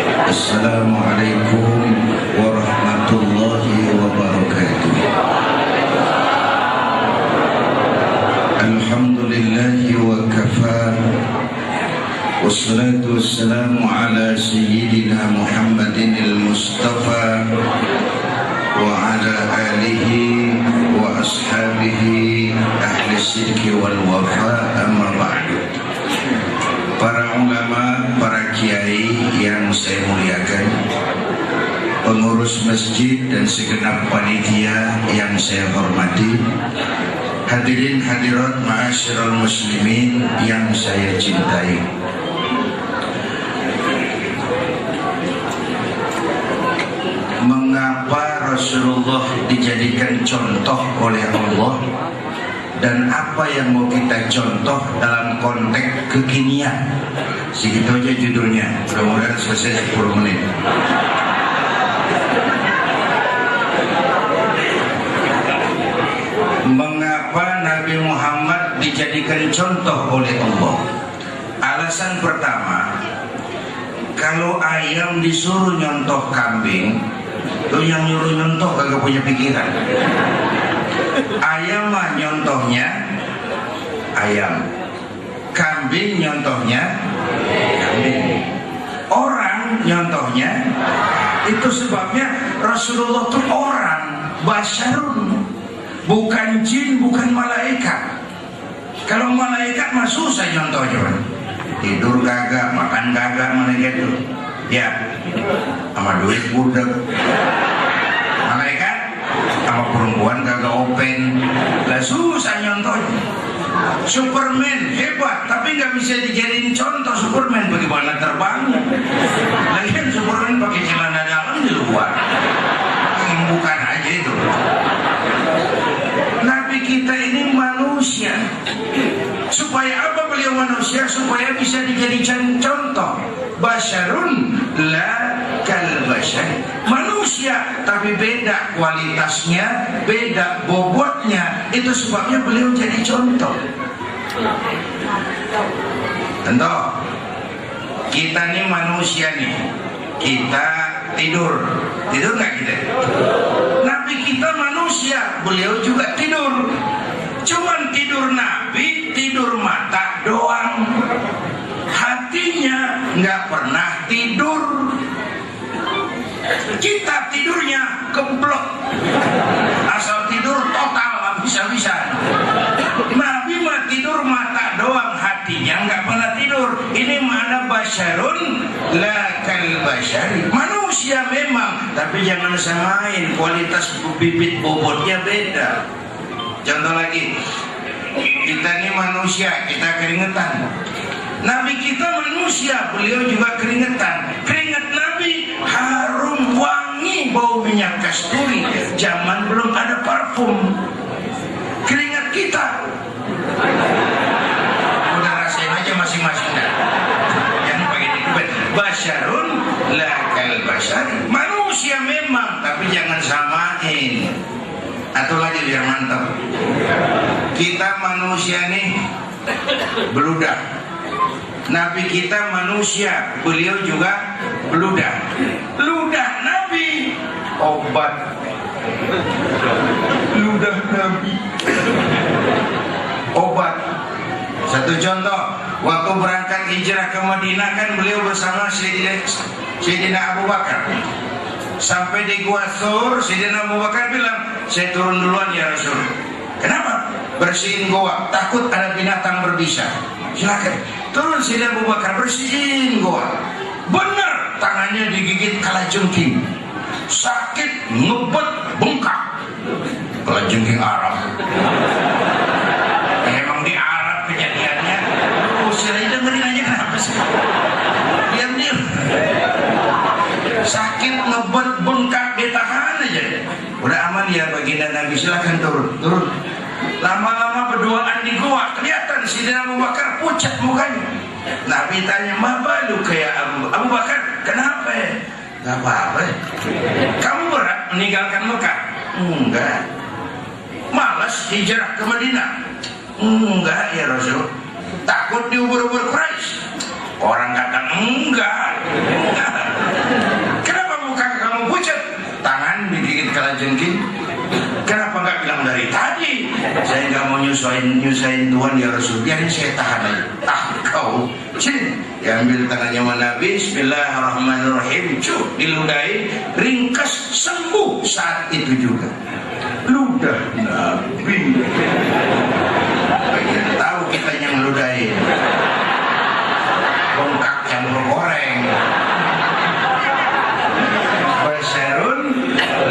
Assalamualaikum warahmatullahi wabarakatuh. Alhamdulillahi wa kafa. Wassalatu wassalamu ala sayyidina Muhammadin al-Mustafa wa ala alihi wa ashabihi ahli sidqi wal wafa, amma ba'du. Para ulama, para kiai yang saya muliakan, pengurus masjid dan segenap panitia yang saya hormati, hadirin hadirat ma'asyiral muslimin yang saya cintai. Mengapa Rasulullah dijadikan contoh oleh Allah, dan apa yang mau kita contoh dalam konteks kekinian? Segitu aja judulnya, mudah-mudahan selesai 10 menit. Mengapa Nabi Muhammad dijadikan contoh oleh Allah? Alasan pertama, kalau ayam disuruh nyontoh kambing, tuh yang nyuruh nyontoh kagak punya pikiran. Ayam mah nyontohnya ayam, kambing nyontohnya kambing, orang nyontohnya. Itu sebabnya Rasulullah itu orang, basyarun, bukan jin, bukan malaikat. Kalau malaikat mah susah nyontohnya, tidur kagak, makan kagak malaikat itu, ya sama duit budek. Malaikat sama perempuan kagak open, lah susah nyontohnya. Superman hebat, tapi nggak bisa dijadiin contoh. Superman bagaimana terbangnya? Lagian Superman pakai celana dalam di luar, bukan aja itu. Nabi kita ini manusia. Supaya apa beliau manusia? Supaya bisa dijadikan contoh. Basyarun la kal basyar, manusia tapi beda kualitasnya, beda bobotnya. Itu sebabnya beliau jadi contoh. Contoh, kita nih manusia nih, kita tidur nggak kita? Nabi kita manusia, beliau juga tidur. Cuman tidur Nabi, tidur mata doang, hatinya nggak pernah tidur. Kita tidurnya keblok, asal tidur total habis-habisan. Nabi mah tidur mata doang, hatinya nggak pernah tidur. Ini mana basyarun la kal basyari, manusia memang, tapi jangan samain, kualitas bibit bobotnya beda. Contoh lagi, kita ini manusia, kita keringetan. Nabi kita manusia, beliau juga keringetan. Keringat Nabi harum, wangi, bau minyak kasturi. Zaman belum ada parfum. Keringat kita, udah rasain aja masing-masing dah. Jangan pakai dikubet. Basyarun la kal basyari, manusia memang, tapi jangan samain. Atau lagi biar mantap, kita manusia nih beludak. Nabi kita manusia, beliau juga beludak. Ludah Nabi obat, ludah Nabi obat. Satu contoh, waktu berangkat hijrah ke Madinah kan beliau bersama Sayyidina Abu Bakar. Sampai di Gua Thur, Sayyidina Abu Bakar bilang, saya turun duluan ya Rasul. Kenapa? Bersihin goa, takut ada binatang berbisa. Silakan. Turun Sayyidina Abu Bakar, bersihin goa. Benar, tangannya digigit kalajengking. Sakit, ngebet, bengkak. Kalajengking Arab. Emang di Arab kejadiannya. Silahkan dengerin aja, kenapa sih? Diam-diam. Sakit, ngebet, bengkak, ditahan aja. Udah aman ya baginda Nabi, silahkan turun. Lama-lama berduaan di gua, kelihatan Sayyidina Abu Bakar pucat mukanya. Nabi tanya, "Ma balu kayak Abu Bakar, kenapa ya?" "Gak apa-apa. Kamu berat meninggalkan Mekah?" "Enggak." "Malas hijrah ke Madinah?" "Enggak ya Rasul." "Takut diubur-ubur Quraisy?" Orang kata enggak. kalajengking. Kenapa nggak bilang dari tadi? Saya nggak mau nyusahin Tuhan ya Rasul. Biarin saya tahan aja. Kau sini. Diambil tangannya Nabi. Bismillahirrahmanirrahim. Cuk, diludahi. Ringkas sembuh saat itu juga. Ludah Nabi. Bagian tahu kita yang ludahi. Bongkak campur goreng. Basarun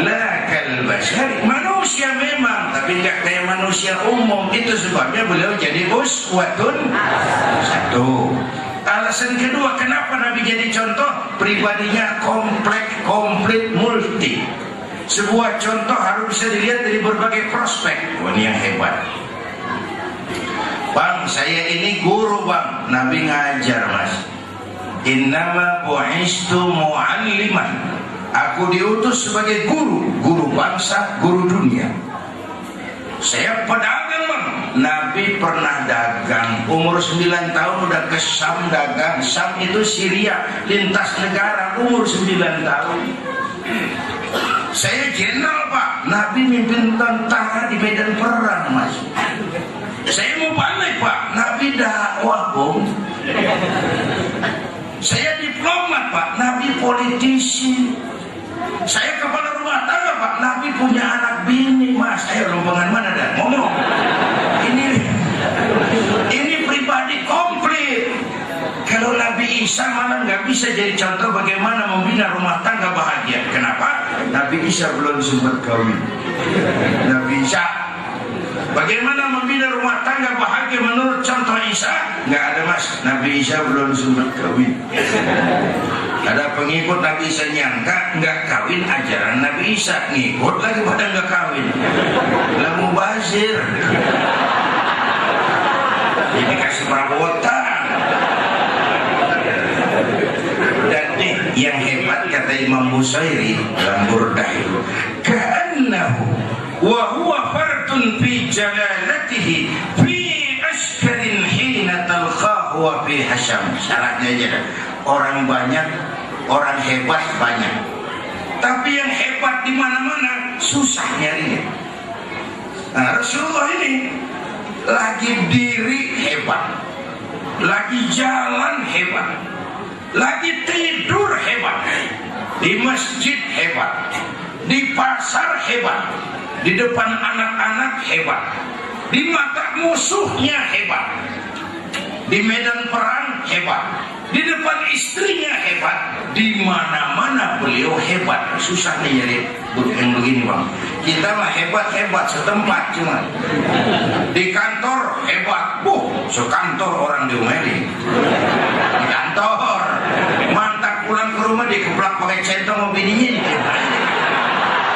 lakal basari. Manusia memang, tapi nggak kayak manusia umum. Itu sebabnya beliau jadi uswatun satu. Alasan kedua, kenapa Nabi jadi contoh? Pribadinya komplit, multi. Sebuah contoh harus bisa dilihat dari berbagai prospek. Wah, ini yang hebat. Bang, saya ini guru bang. Nabi ngajar mas. Innama bu'istu mu'alliman. Aku diutus sebagai guru. Guru bangsa, guru dunia. Saya pedagang bang. Nabi pernah dagang. Umur 9 tahun udah ke Syam dagang. Syam itu Syria, lintas negara. Umur 9 tahun. Saya jenderal pak. Nabi mimpin tentara di medan perang mas. Saya mau balik pak. Nabi dakwah bung. Saya diplomat pak. Nabi politisi. Saya kepala rumah tangga pak. Nabi punya anak bini mas. Ayo rombongan mana dah ngomong. Ini pribadi komplit. Kalau Nabi Isa malah nggak bisa jadi contoh bagaimana membina rumah tangga bahagia. Kenapa? Nabi Isa belum sempat kawin. Nabi Isa bagaimana membina rumah tangga bahagia menurut contoh Isa? Nggak ada mas. Nabi Isa belum sempat kawin. Ada pengikut Nabi Isa nyangka nggak kawin ajaran Nabi Isa, ngikut lagi pada nggak kawin. Lamu bazir. Ini kasih perabotan. Dan nih yang hebat kata Imam Busairi dalam Burdah itu, ka'annahu wa huwa fardun fi jalalatihi fi ashkarin hina talqahu wa fi hasham. Syaratnya aja dah. Orang banyak, orang hebat banyak. Tapi yang hebat di mana-mana susah nyarinya. Nah, Rasulullah ini lagi diri hebat, lagi jalan hebat, lagi tidur hebat, di masjid hebat, di pasar hebat, di depan anak-anak hebat, di mata musuhnya hebat, di medan perang hebat, di depan istrinya hebat, di mana-mana beliau hebat. Susah nih jadi yang begini bang. Kita mah hebat-hebat setempat cuma. Di kantor hebat, sekantor orang diomelin. Di kantor, mantap pulang ke rumah dikeplak pakai centong sama bininya.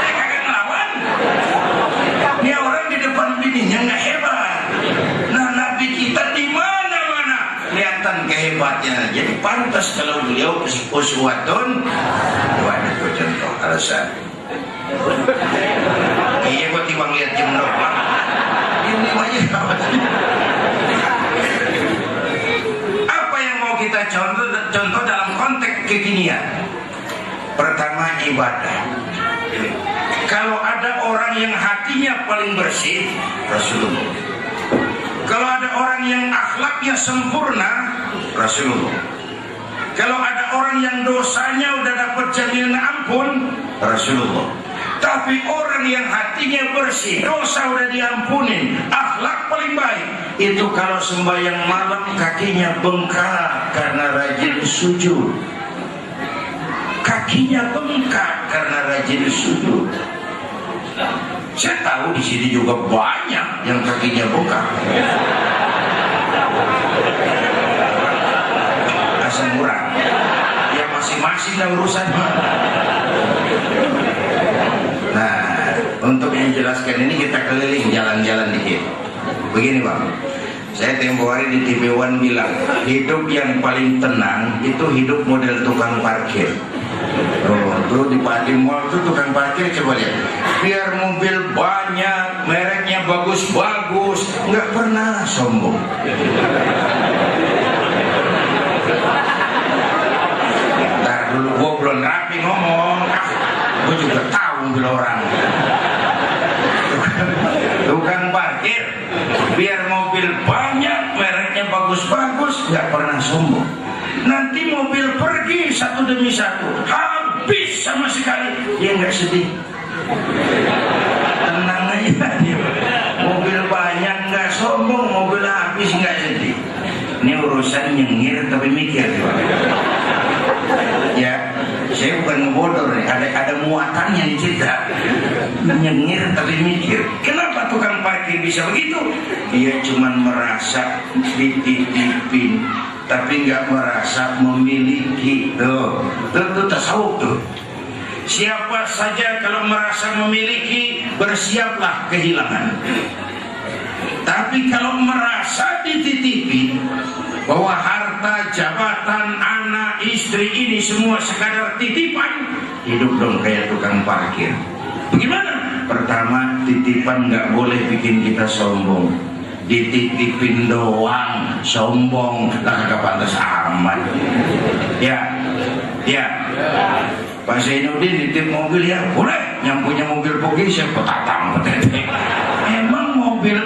Saya kagak ngelawan. Ini orang di depan bininya nggak hebat. Nah Nabi kita di mana-mana kelihatan kehebatnya. Jadi pantas kalau beliau uswatun. Waduh contoh alasan. Iya gua timbang lihat jam doang. Ini aja apa yang mau kita contoh dalam konteks kekinian? Pertama ibadah. Kalau ada orang yang hatinya paling bersih, Rasulullah. Kalau ada orang yang akhlaknya sempurna, Rasulullah. Kalau ada orang yang dosanya udah dapat jaminan ampun, Rasulullah. Tapi orang yang hatinya bersih, dosa udah diampunin, akhlak paling baik, itu kalau sembahyang malam kakinya bengkak karena rajin sujud. Kakinya bengkak karena rajin sujud. Saya tahu di sini juga banyak yang kakinya bengkak. Asal murah. Ya masing-masing lah urusannya. Nah, untuk menjelaskan ini kita keliling jalan-jalan dikit. Begini bang, saya tempoh hari di TV One bilang hidup yang paling tenang itu hidup model tukang parkir. Oh, tuh di Pati Mall tuh tukang parkir coba lihat. Biar mobil banyak, mereknya bagus-bagus, nggak pernah sombong. Ntar dulu gua belum rapi ngomong, gua juga tahu mobil orang. banyak, mereknya bagus-bagus, nggak pernah sombong. Nanti mobil pergi satu demi satu, habis sama sekali, dia nggak sedih. Tenang aja dia. Mobil banyak nggak sombong, mobil habis nggak sedih. Ini urusan nyengir tapi mikir. Ya, saya bukan ngebodor nih, ada muatannya nih cerita. Nyengir tapi mikir. Kenapa tukang parkir bisa begitu? Dia cuma merasa dititipin, tapi nggak merasa memiliki. Tuh tasawuf tuh. Siapa saja kalau merasa memiliki, bersiaplah kehilangan. Tapi kalau merasa dititipi, bahwa harta, jabatan, anak, istri ini semua sekadar titipan, hidup dong kayak tukang parkir. Bagaimana? Pertama, titipan nggak boleh bikin kita sombong. Dititipin doang, sombong, lah kagak pantas amat. Ya. Pak Zainuddin nitip mobil ya, boleh. Yang punya mobil Pogi siapa tatang petete. Emang mobil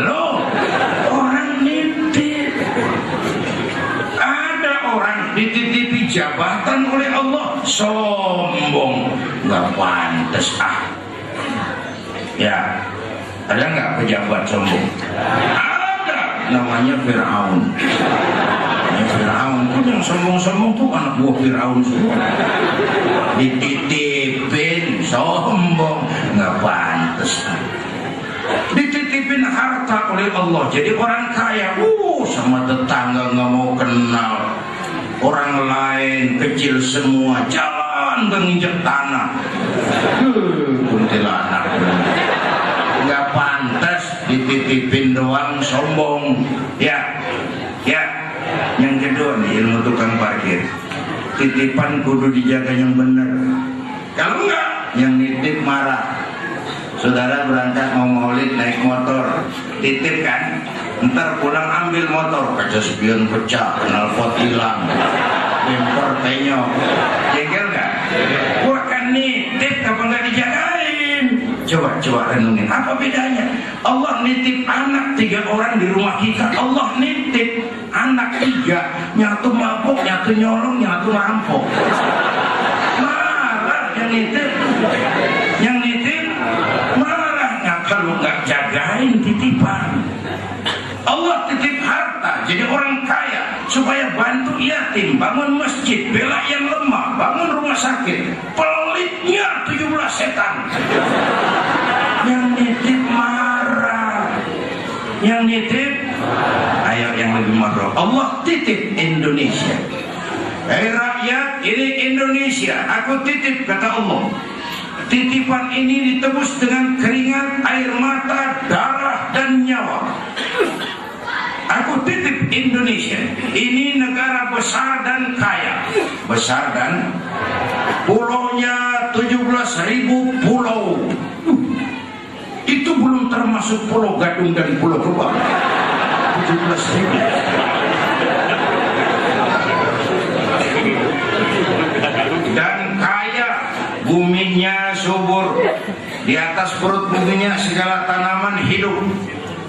lo orang nitip. Ada orang dititipi jabatan oleh Allah, sombong, nggak pantas Ya, ada nggak pejabat sombong? Ada, namanya Fir'aun. Fir'aun tuh yang sombong-sombong tuh anak buah Fir'aun semua. Dititipin sombong, nggak pantas. Dititipin harta oleh Allah, jadi orang kaya, sama tetangga nggak mau kenal. Orang lain kecil semua, jalan menginjak tanah. Kuntilanak. Nggak pantas, dititipin doang sombong. Ya. Yang kedua nih, ilmu tukang parkir. Titipan kudu dijaga yang benar. Kalau enggak, yang nitip marah. Saudara berangkat mau maulid naik motor, titip kan? Ntar pulang ambil motor, kaca spion pecah, knalpot hilang, bemper penyok. Jengkel nggak? Gua kan nitip, apa nggak dijagain? Coba renungin, apa bedanya? Allah nitip anak 3 orang di rumah kita. Allah nitip anak 3, nyatu mabuk, nyatu nyolong, nyatu rampok. Marah yang nitip marah. Kalau nggak jagain titipan. Allah titip harta, jadi orang kaya supaya bantu yatim, bangun masjid, bela yang lemah, bangun rumah sakit. Pelitnya 17 setan. Yang nitip marah, yang nitip ayo yang lebih marah. Allah titip Indonesia. Rakyat, ini Indonesia, aku titip, kata Allah. Titipan ini ditebus dengan keringat, air mata, darah, dan nyawa. Aku titip Indonesia. Ini negara besar dan kaya. Besar dan pulaunya 17.000 pulau. Itu belum termasuk Pulau Gadung dan Pulau Gebang. 17.000. Dan kaya, buminya subur. Di atas perut buminya segala tanaman hidup.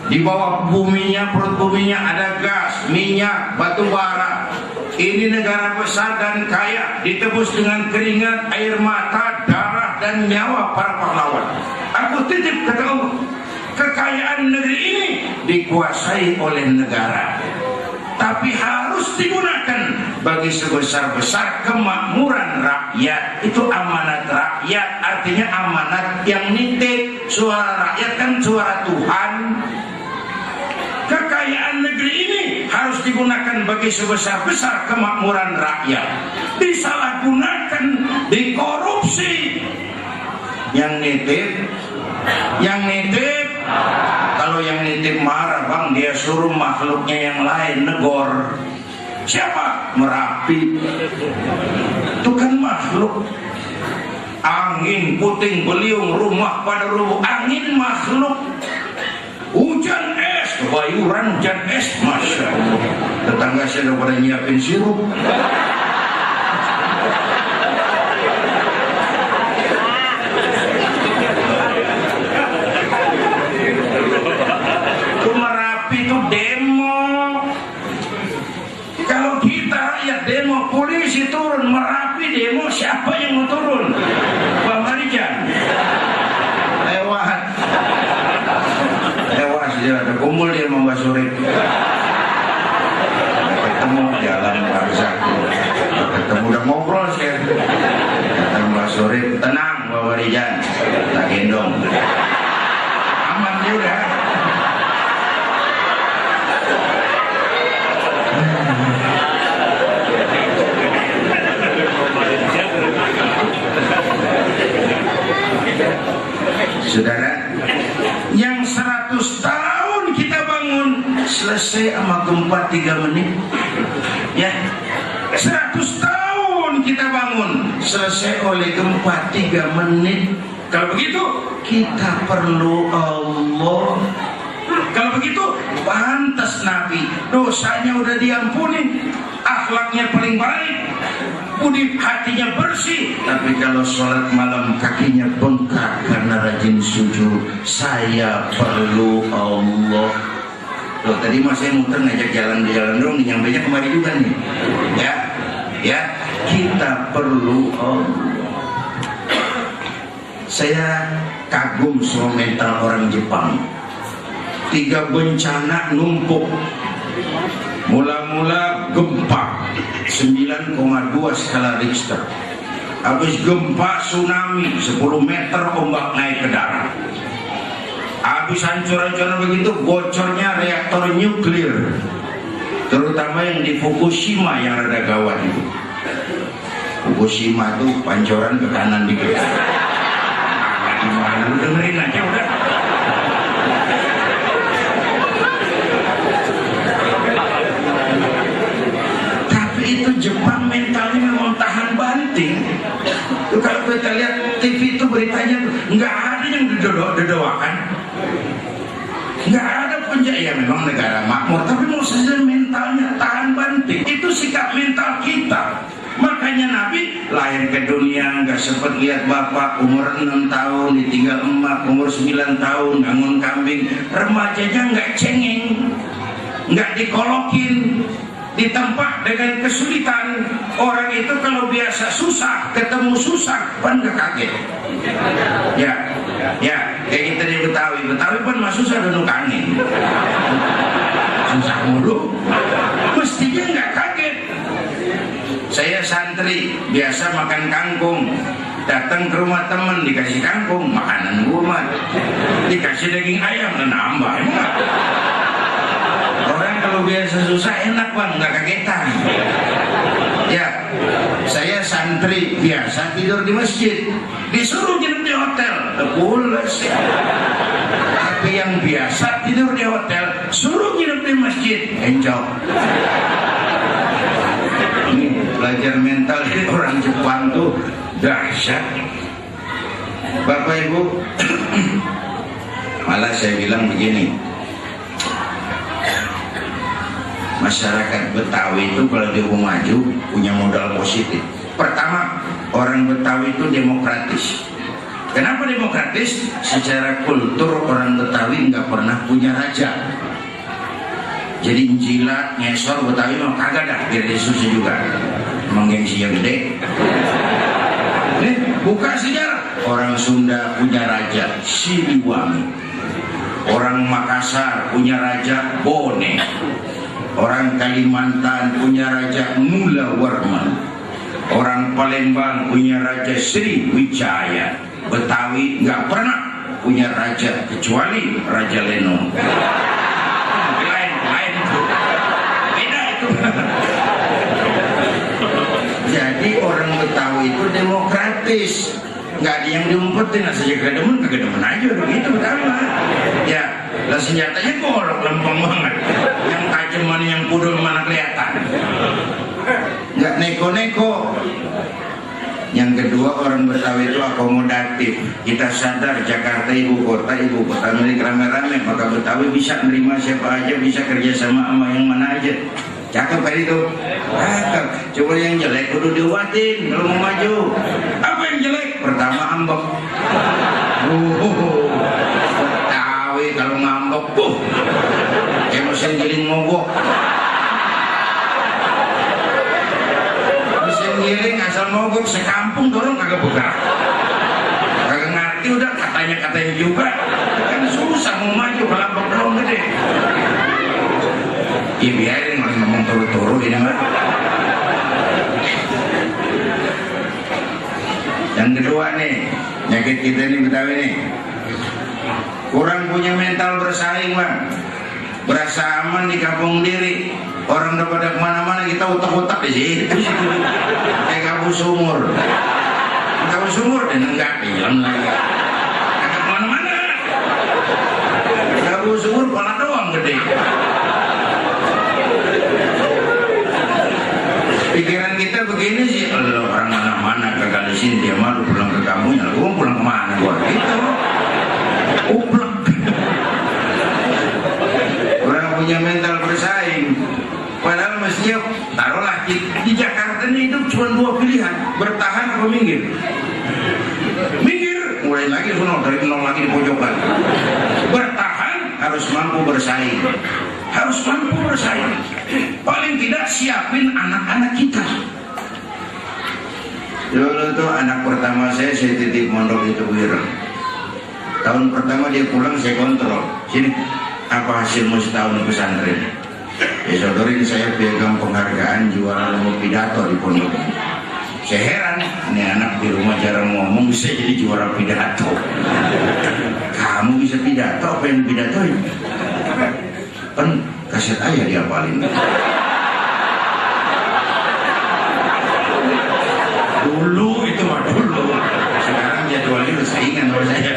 Di bawah buminya, perut buminya ada gas, minyak, batu bara. Ini negara besar dan kaya, ditebus dengan keringat, air mata, darah, dan nyawa para pahlawan. Aku titip, kata Allah, kekayaan negeri ini dikuasai oleh negara, tapi harus digunakan bagi sebesar-besar kemakmuran rakyat. Itu amanat rakyat, artinya amanat yang nitip. Suara rakyat kan suara Tuhan. Kekayaan negeri ini harus digunakan bagi sebesar-besar kemakmuran rakyat. Disalahgunakan, dikorupsi. Yang nitip, kalau yang nitip marah, bang, dia suruh makhluknya yang lain negor. Siapa? Merapi. Itu kan makhluk. Angin, puting beliung, rumah pada rubuh. Angin makhluk. Hujan es, kebayuran hujan es, masya Allah. Tetangga saya udah pada nyiapin sirup. Itu Merapi itu demo. demo, polisi turun, Merapi demo, siapa yang mau turun? Pak Marijan lewat dia ada kumpul dia sama Mbak Surip, ketemu jalan Parsaku, ketemu udah ngobrol sih, kata Mbak Surip, tenang Pak Marijan, tak gendong, aman dia udah. Saudara, yang 100 tahun kita bangun selesai sama gempa 3 menit. Ya, 100 tahun kita bangun selesai oleh gempa 3 menit. Kalau begitu kita perlu Allah. Kalau begitu pantas Nabi, dosanya udah diampuni, akhlaknya paling baik, budi hatinya bersih. Tapi kalau sholat malam kakinya bengkak karena rajin sujud, saya perlu Allah. Loh, tadi mas saya muter ngajak jalan-jalan dong, nyampainya kemari juga nih. Ya, kita perlu Allah. Saya kagum sama mental orang Jepang. 3 bencana numpuk. Mula-mula gempa 9,2 skala Richter. Habis gempa tsunami 10 meter ombak naik ke darat. Habis hancur-hancuran begitu bocornya reaktor nuklir. Terutama yang di Fukushima yang rada gawat itu. Fukushima itu pancoran ke kanan dikit. Gimana lu dengerin aja udah. Itu Jepang mentalnya memang tahan banting. Tuh, kalau kita lihat TV itu beritanya tuh nggak ada yang dedoakan, nggak ada penjajah. Ya memang negara makmur, tapi mau saja mentalnya tahan banting. Itu sikap mental kita. Makanya Nabi lahir ke dunia nggak sempat lihat bapak, umur 6 tahun ditinggal emak, umur 9 tahun bangun kambing, remajanya nggak cengeng, nggak dikolokin, ditempa dengan kesulitan. Orang itu kalau biasa susah, ketemu susah, pan gak kaget. Ya, kayak kita di Betawi pan mah susah dulu kangen. Susah mulu, mestinya nggak kaget. Saya santri, biasa makan kangkung, datang ke rumah teman dikasih kangkung, makanan rumah, dikasih daging ayam, nambah. Orang kalau biasa susah enak bang, nggak kagetan. Ya, saya santri biasa tidur di masjid, disuruh nginep di hotel, pulas. Tapi yang biasa tidur di hotel, suruh nginep di masjid, enjoy. Ini belajar mental dari orang Jepang tuh dahsyat. Bapak Ibu, malah saya bilang begini. Masyarakat Betawi itu kalau dia mau maju punya modal positif. Pertama, orang Betawi itu demokratis. Kenapa demokratis? Secara kultur orang Betawi nggak pernah punya raja. Jadi jilat, nyesor Betawi mah kagak dah, biar dia susah juga. Emang gengsi yang gede. Buka sejarah. Orang Sunda punya raja Siliwangi. Orang Makassar punya raja Bone. Orang Kalimantan punya raja Mula Warman. Orang Palembang punya raja Sri Wijaya. Betawi nggak pernah punya raja kecuali Raja Lenong. Lain itu. Beda itu. Jadi orang Betawi itu demokratis. Nggak ada yang diumpetin, saja kagak demen aja begitu Betawi. Ya, lah senjatanya golok lempeng banget. Yang tajam mana, yang pudul mana kelihatan. Nggak neko-neko. Yang kedua, orang Betawi itu akomodatif. Kita sadar Jakarta ibu kota milik rame-rame, maka Betawi bisa menerima siapa aja, bisa kerja sama yang mana aja. Cakep kali itu. Cakep. Coba yang jelek kudu diobatin kalau mau maju. Apa yang jelek? Pertama ambek. Betawi kalau ngambek, kayak mesin giling mogok. giling asal mogok sekampung dorong kagak bergerak. Kagak ngerti udah katanya juga. Kan susah mau maju kalau belum gede. Ya biarin orang ngomong turu-turu ini mah. Yang kedua nih, penyakit kita nih Betawi nih, kurang punya mental bersaing bang. Berasa aman di kampung diri, orang udah pada kemana-mana kita utak-utak di situ. Kayak kabus sumur dan enggak hilang lagi. Agak kemana-mana. Kabus sumur kepala doang gede. Pikiran kita begini sih, Allah orang mana-mana kagak di sini dia malu pulang ke kampungnya, gua pulang kemana gua gitu. Uplek. Orang punya mental bersaing. Padahal mestinya taruhlah di Jakarta ini hidup cuma dua pilihan, bertahan atau minggir. Minggir, mulai lagi dari nol lagi di pojokan. Bertahan harus mampu bersaing. Harus mampu bersaing. Paling tidak siapin anak-anak kita. Dulu tuh anak pertama saya titip mondok di Teguireng. Tahun pertama dia pulang saya kontrol. Sini, apa hasilmu setahun di pesantren? Ya sodorin saya pegang penghargaan juara lomba pidato di pondok. Saya heran, ini anak di rumah jarang ngomong bisa jadi juara pidato. Kamu bisa pidato, apa yang pidatoin? Kan kaset ayah diapalin. Dulu itu mah dulu. Sekarang jadwalnya udah saingan sama saya.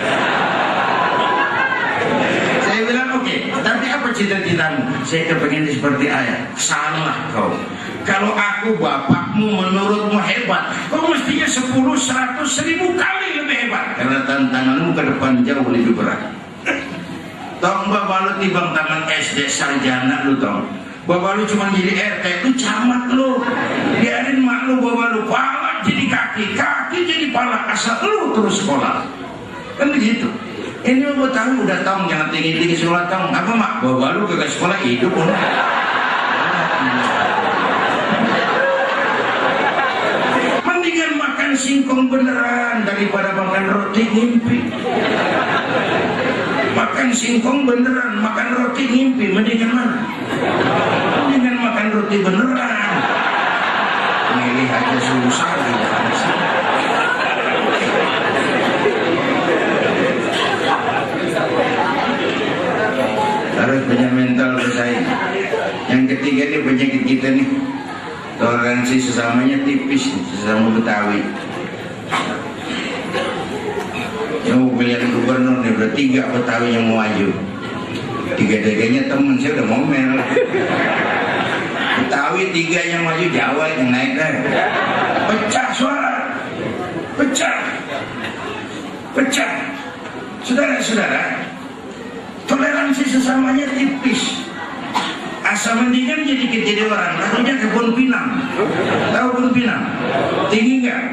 Saya bilang oke, tapi apa cita-citamu? Saya kepengen seperti ayah. Salah kau. Kalau aku bapakmu menurutmu hebat, kau mestinya 10, 100, 1000 kali lebih hebat. Karena tantanganmu ke depan jauh lebih berat. Tong bapak lu timbang taman SD sarjana lu tong. Bapak lu cuma jadi RT, lu camat lu. Biarin mak lu bapak lu pala jadi kaki jadi pala asal lu terus sekolah. Kan begitu. Ini mau tahu udah tong jangan tinggi sekolah tong. Apa mak bapak lu kagak sekolah hidup pun. Mendingan makan singkong beneran daripada makan roti ngimpi. Makan singkong beneran, makan roti ngimpi, mendingan mana? Mendingan makan roti beneran. Milih aja susah gitu. Harus punya mental bersaing. Yang ketiga nih penyakit kita nih, toleransi sesamanya tipis, sesama Betawi. Yang mau pilihan gubernur nih udah 3 Betawi yang mau maju. 3-3-nya temen saya udah ngomel. Betawi 3 yang maju, Jawa yang naik deh. Pecah suara, pecah. Saudara-saudara, toleransi sesamanya tipis. Asa mendingan jadi orang, takutnya ke Bon Pinang. Tahu Bon Pinang? Tinggi nggak?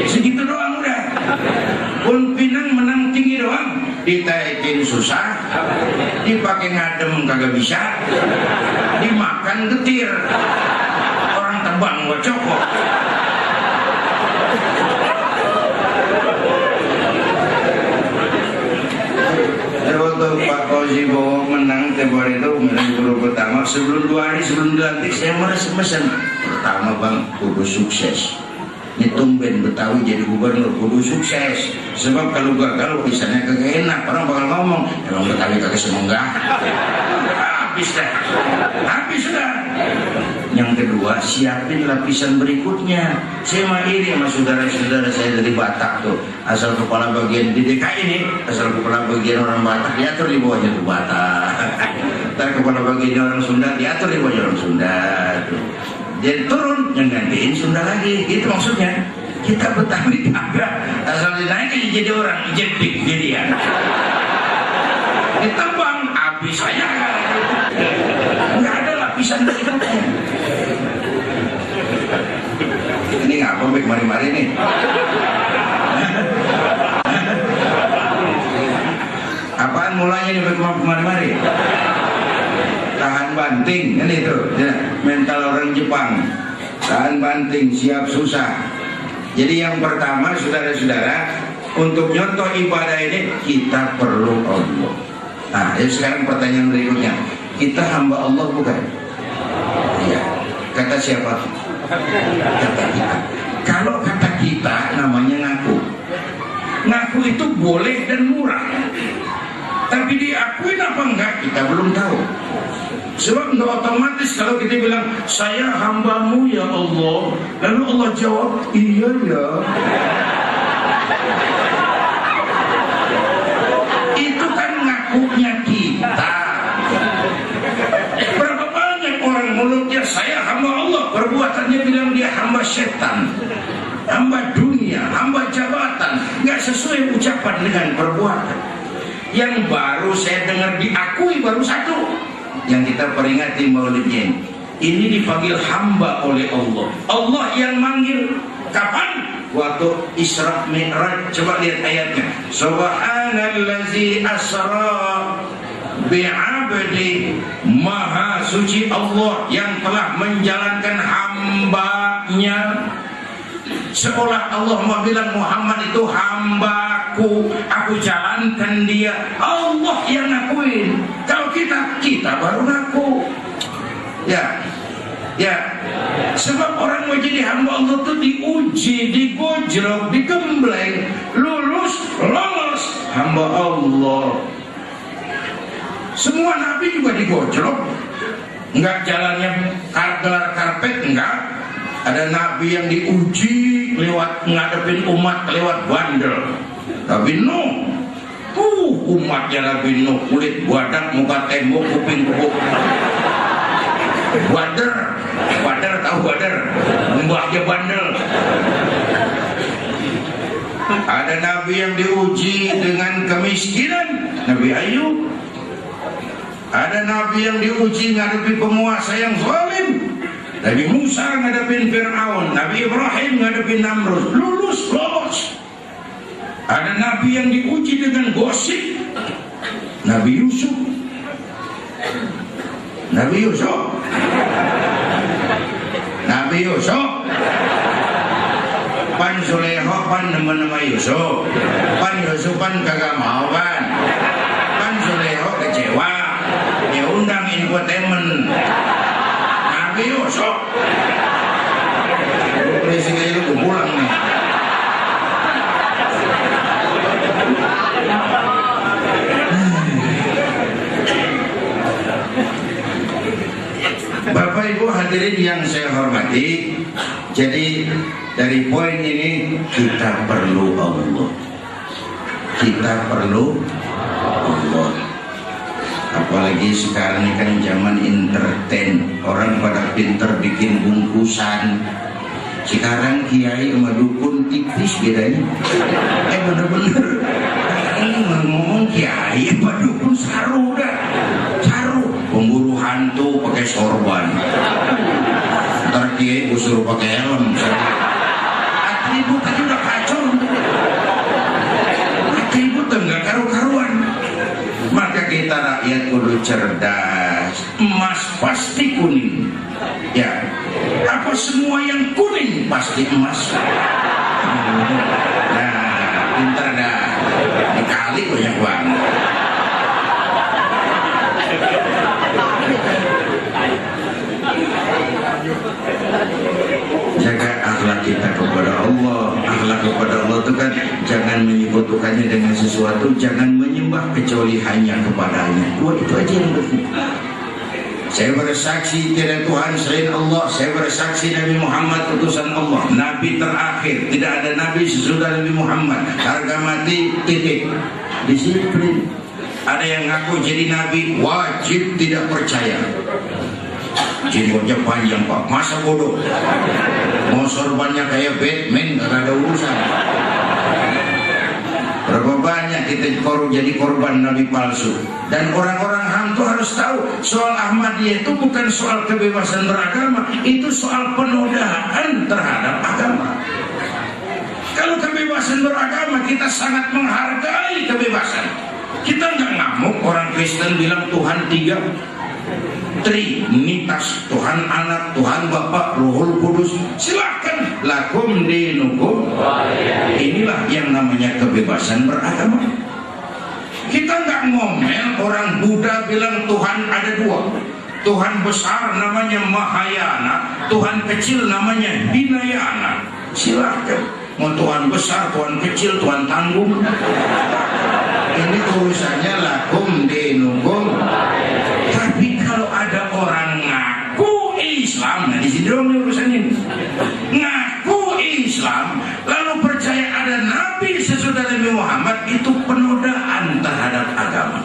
Segitu doang udah. Bon Pinang menang tinggi doang, ditaikin susah, dipakai ngadem kagak bisa, dimakan getir, orang tebang gua cokok. Waktu Pak Fauzi Bowo menang tempoh itu menang guru pertama, sebelum 2 hari sebelum dilantik saya mesen pertama bang kudu sukses. Ini tumben Betawi jadi gubernur kudu sukses. Sebab kalau gagal misalnya kagak enak, orang bakal ngomong emang Betawi kagak semenggah. Habis dah. Yang kedua, siapin lapisan berikutnya. Saya mah iri sama saudara-saudara saya dari Batak tuh. Asal kepala bagian di DKI ini, asal kepala bagian orang Batak diatur di bawahnya tuh Batak. Ntar kepala bagian orang Sunda diatur di bawahnya orang Sunda tuh. Jadi turun yang gantiin Sunda lagi. Itu maksudnya. Kita Betawi kagak. Asal dinaik jadi orang jepik jadian. Ditembang habis aja. Nggak ada lapisan berikutnya. Ini ngapa baik mari-mari nih? Apaan mulanya nih baik mari-mari? Tahan banting kan itu ya, mental orang Jepang. tahan banting, siap susah. Jadi yang pertama saudara-saudara, untuk nyontoh ibadah ini kita perlu Allah. Nah, sekarang pertanyaan berikutnya, kita hamba Allah bukan? Iya. Kata siapa? Kata kita. Kalau kata kita namanya ngaku. Ngaku itu boleh dan murah. Tapi diakuin apa enggak kita belum tahu. Sebab enggak otomatis kalau kita bilang saya hambamu ya Allah, lalu Allah jawab iya ya. Itu kan ngakunya kita. Berapa banyak orang mulutnya saya hamba Allah, perbuatannya bilang dia hamba setan, hamba dunia, hamba jabatan, nggak sesuai ucapan dengan perbuatan. Yang baru saya dengar diakui baru satu, yang kita peringati maulidnya ini dipanggil hamba oleh Allah. Allah yang manggil kapan? Waktu Isra Mi'raj. Coba lihat ayatnya. Subhanallazi asra bi'abdi, maha suci Allah yang telah menjalankan hambanya. Seolah Allah mau bilang Muhammad itu hambaku, aku jalankan dia. Allah yang ngakuin. Kalau kita baru ngaku. Ya, sebab orang mau jadi hamba Allah itu diuji, digojlok, digembleng, lulus, lolos, hamba Allah. Semua nabi juga digojlok, enggak jalannya gelar karpet, enggak. Ada nabi yang diuji lewat ngadepin umat lewat bandel. Nabi Nuh, umatnya Nabi Nuh kulit badak, muka tembok, kuping kubuk. Badar tahu badar, mbahnya bandel. Ada nabi yang diuji dengan kemiskinan, Nabi Ayub. Ada nabi yang diuji ngadepi penguasa yang zalim, Nabi Musa ngadepin Fir'aun, Nabi Ibrahim ngadepin Namrud, lulus lolos. Ada nabi yang diuji dengan gosip, Nabi Yusuf. Pan Suleho pan nama Yusuf. Pan Yusuf pan kagak mau pan. Pan Suleho kecewa. Dia undang infotainment. Nabi Yusuf. Berisik aja lu pulang nih. Bapak Ibu hadirin yang saya hormati, jadi dari poin ini kita perlu Allah. Kita perlu Allah. Apalagi sekarang ini kan zaman entertain, orang pada pinter bikin bungkusan. Sekarang kiai sama dukun tipis bedanya. Bener-bener ini ngomong kiai sama dukun saru dah. Pemburu hantu pakai sorban, ntar kiai suruh pakai helm. Atribut tadi udah kacau. Atribut enggak karu-karuan. Maka kita rakyat kudu cerdas. Emas pasti kuning. Ya, apa semua yang kuning pasti emas. Nah, pintar dah. Dikali banyak banget. Jaga akhlak kita kepada Allah. Akhlak kepada Allah itu kan jangan menyebutkannya dengan sesuatu, jangan menyembah kecuali hanya kepadanya. Itu aja yang penting. Saya bersaksi tiada Tuhan selain Allah. Saya bersaksi Nabi Muhammad utusan Allah, Nabi terakhir. Tidak ada Nabi sesudah Nabi Muhammad. Harga mati titik. Disiplin. Ada yang ngaku jadi Nabi, wajib tidak percaya. Jenggotnya panjang Pak, masa bodoh. Mau sorbannya kayak Batman, gak ada urusan. Berapa banyak kita jadi korban Nabi palsu. Dan orang-orang hantu harus tahu, soal Ahmadiyah itu bukan soal kebebasan beragama, itu soal penodaan terhadap agama. Kalau kebebasan beragama, kita sangat menghargai kebebasan. Kita nggak ngamuk orang Kristen bilang Tuhan 3, Trinitas, Tuhan Tuhan Anak, Tuhan Bapa, Ruhul Kudus. Silakan, lakum dinukum. Inilah yang namanya kebebasan beragama. Kita nggak ngomel orang Buddha bilang Tuhan ada dua. Tuhan besar namanya Mahayana, Tuhan kecil namanya Hinayana. Silakan, mau Tuhan besar, Tuhan kecil, Tuhan tanggung. Ini urusannya lakum dinukum. Tapi kalau ada orang ngaku Islam, nah di sini dong urusan ini. Ngaku Islam, lalu percaya ada Nabi sesudah Nabi Muhammad, itu penodaan terhadap agama.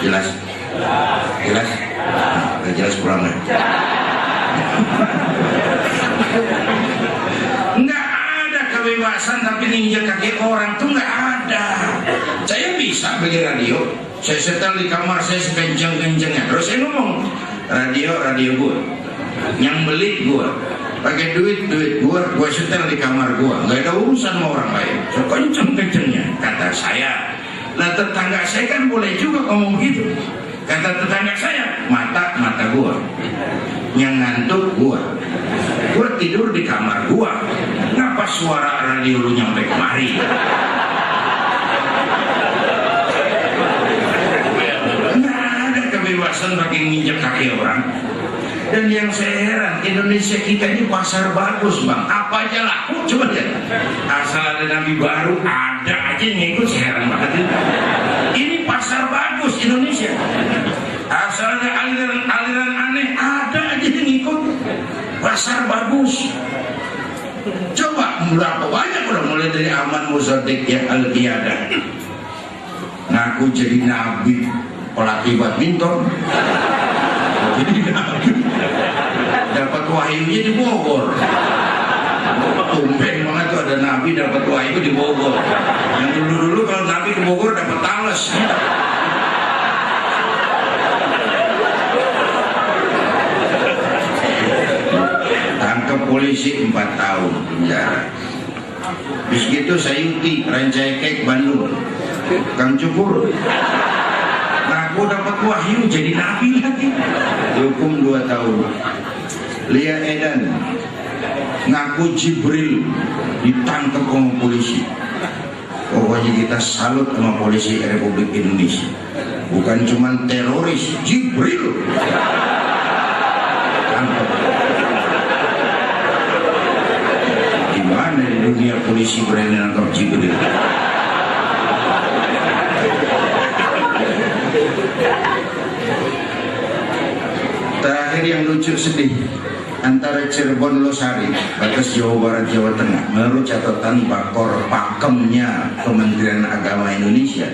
Jelas? Jelas? Gak jelas pulang ya? Nggak ada kebebasan tapi ninja kaki orang tuh nggak ada. Saya bisa beli radio, saya setel di kamar saya sekenceng-kencengnya, terus saya ngomong radio gue, yang beli gue, pakai duit gue setel di kamar gue, nggak ada urusan sama orang lain, sekenceng-kencengnya kata saya. Nah tetangga saya kan boleh juga ngomong gitu. Kata tetangga saya, mata gue, yang ngantuk gue tidur di kamar gue, ngapa suara radio lu nyampe kemari? Nggak ada kebebasan bagi nginjek kaki orang. Dan yang saya heran, Indonesia kita ini pasar bagus bang, apa aja laku, coba lihat. Asal ada nabi baru, ada aja yang ngikut, saya heran banget. Ini pasar bagus Indonesia. Asal ada aliran aneh, ada aja yang ngikut. Pasar bagus. Coba berapa banyak udah mulai dari Aman Muzaddiq ya Al-Qiyadah, ngaku jadi nabi, pelatih badminton. Jadi nabi, dapat wahyunya di Bogor. Tumben banget tuh ada nabi dapat wahyu di Bogor. Yang dulu kalau nabi ke Bogor dapat tales. Tangkap polisi 4 tahun penjara. Bis gitu Sayuti Rancayakek Bandung, Kang Cukur ngaku dapat wahyu jadi nabi lagi, dihukum 2 tahun. Lia Edan ngaku Jibril, ditangkap sama polisi. Pokoknya kita salut sama polisi Republik Indonesia, bukan cuma teroris, Jibril tangkap. Gimana di dunia polisi berani nangkap Jibril? Terakhir yang lucu sedih, antara Cirebon Losari, batas Jawa Barat Jawa Tengah, menurut catatan Bakor Pakemnya Kementerian Agama Indonesia,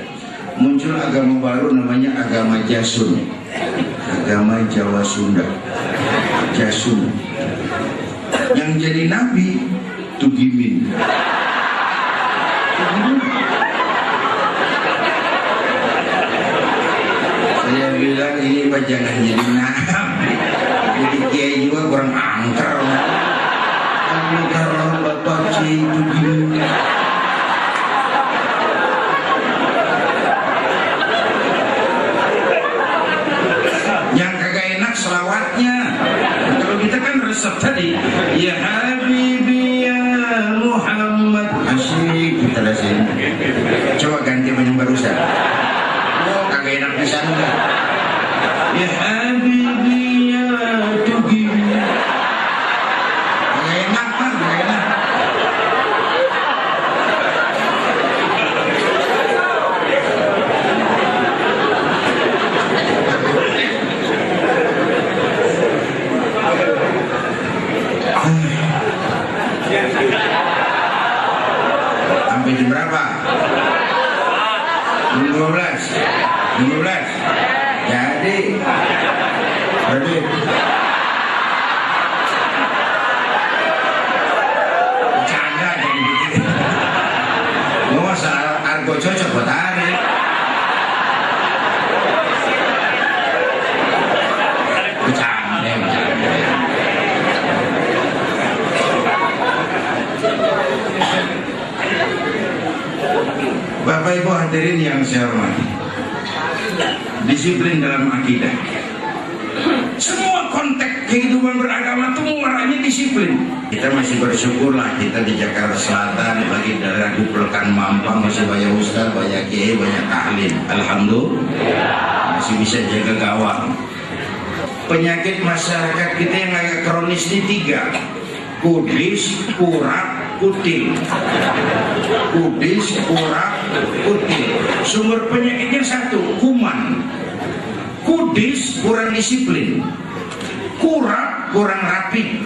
muncul agama baru namanya agama Jasun, agama Jawa Sunda, Jasun. Yang jadi nabi Tugimin. Saya bilang ini mah jangan jadi nabi, jadi kiai juga kurang angker. Angker bapak Tugimin. Yang kagak enak selawatnya. Kalau kita kan resep tadi, ya Habibi ya Muhammad, asyik kita rasain. Coba ganti yang barusan. Oh kagak enak di sana. Ya Habibi ya Tugimin. Kagak enak kan, kagak enak. Sampai jam berapa? Jam 12. Jam 12. Jadi bercanda jadi gitu. Gua masa argo cocok buat hari. Bercanda. Bapak Ibu hadirin yang saya hormati, disiplin dalam akidah. Semua konten kehidupan beragama itu muaranya disiplin. Kita masih bersyukur lah, kita di Jakarta Selatan, bagi daerah Duplekan Mampang masih banyak ustaz, banyak kiai, banyak taklim. Alhamdulillah masih bisa jaga gawang. Penyakit masyarakat kita yang agak kronis ini 3: kudis, kurak, kutil. Kudis, kurak, kutil. Sumber penyakitnya 1, kuman. Kudis kurang disiplin, kurak kurang rapi,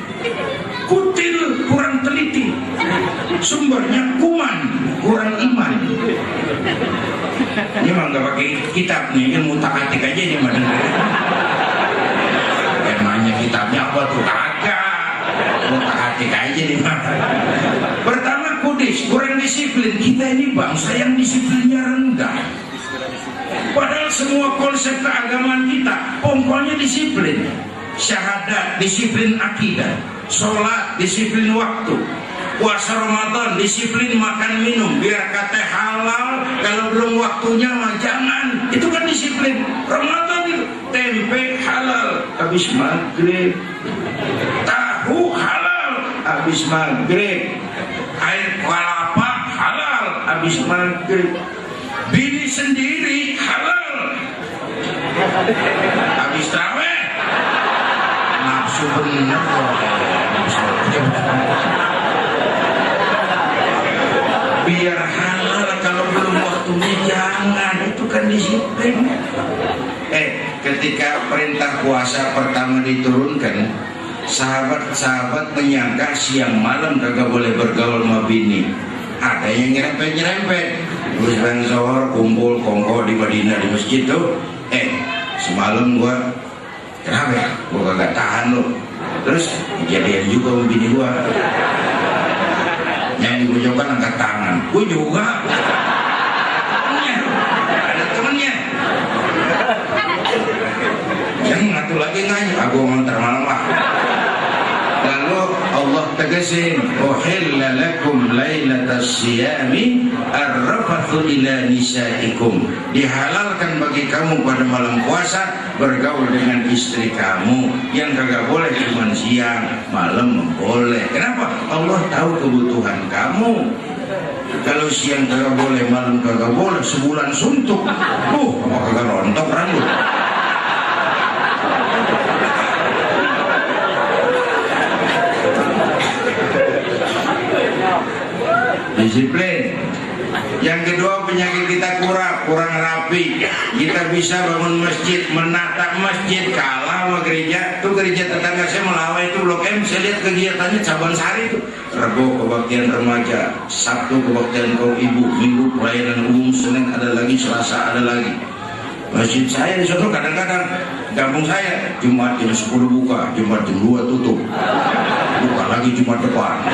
kutil kurang teliti. Sumbernya kuman, kurang iman. Ini mah nggak pakai kitab nih, ilmu takatik aja ini mah. Emangnya kitabnya apa tuh? Kagak, ilmu takatik aja nih mah. Pertama, kudis kurang disiplin. Kita ini bangsa yang disiplinnya rendah. Padahal semua konsep keagamaan kita pokoknya disiplin. Syahadat, disiplin akidah. Sholat, disiplin waktu. Puasa Ramadan, disiplin makan minum. Biar kata halal, kalau belum waktunya mah jangan. Itu kan disiplin. Ramadan itu tempe halal habis maghrib, tahu halal habis maghrib, air kelapa halal habis maghrib, bini sendiri halal habis tarawih. Nafsu bener kok. Biar halal, kalau belum waktunya jangan. Itu kan disiplin. Ketika perintah puasa pertama diturunkan, sahabat-sahabat menyangka siang malam kagak boleh bergaul sama bini. Ada yang nyerempet-nyerempet. Terus bang Zohor kumpul kongko di Madinah di masjid tuh. Semalam gua kenapa ya? Gua kagak tahan lo. Terus kejadian juga sama bini gua. Yang dibujukan angkat tangan. Gua juga. Ada temennya. Yang ngatu lagi nganya. Aku ngantar malam lah. Lalu Allah tegasin, uhilla lakum lailatas siyami ar-rafathu ila nisaikum. Dihalalkan bagi kamu pada malam puasa bergaul dengan istri kamu. Yang kagak boleh cuma siang, malam boleh. Kenapa? Allah tahu kebutuhan kamu. Kalau siang kagak boleh, malam kagak boleh, sebulan suntuk. Apa kagak rontok rambut? Disiplin. Yang kedua, penyakit kita kurang rapi. Kita bisa bangun masjid, menata masjid, kalah sama gereja. Tuh gereja tetangga saya Melawai itu Blok M, saya lihat kegiatannya Caban Sari itu. Rabu kebaktian remaja, Sabtu kebaktian kaum ibu, Minggu pelayanan umum, Senin ada lagi, Selasa ada lagi. Masjid saya di sana kadang-kadang kampung saya Jumat jam 10 buka, Jumat jam 2 tutup. Buka lagi Jumat depan.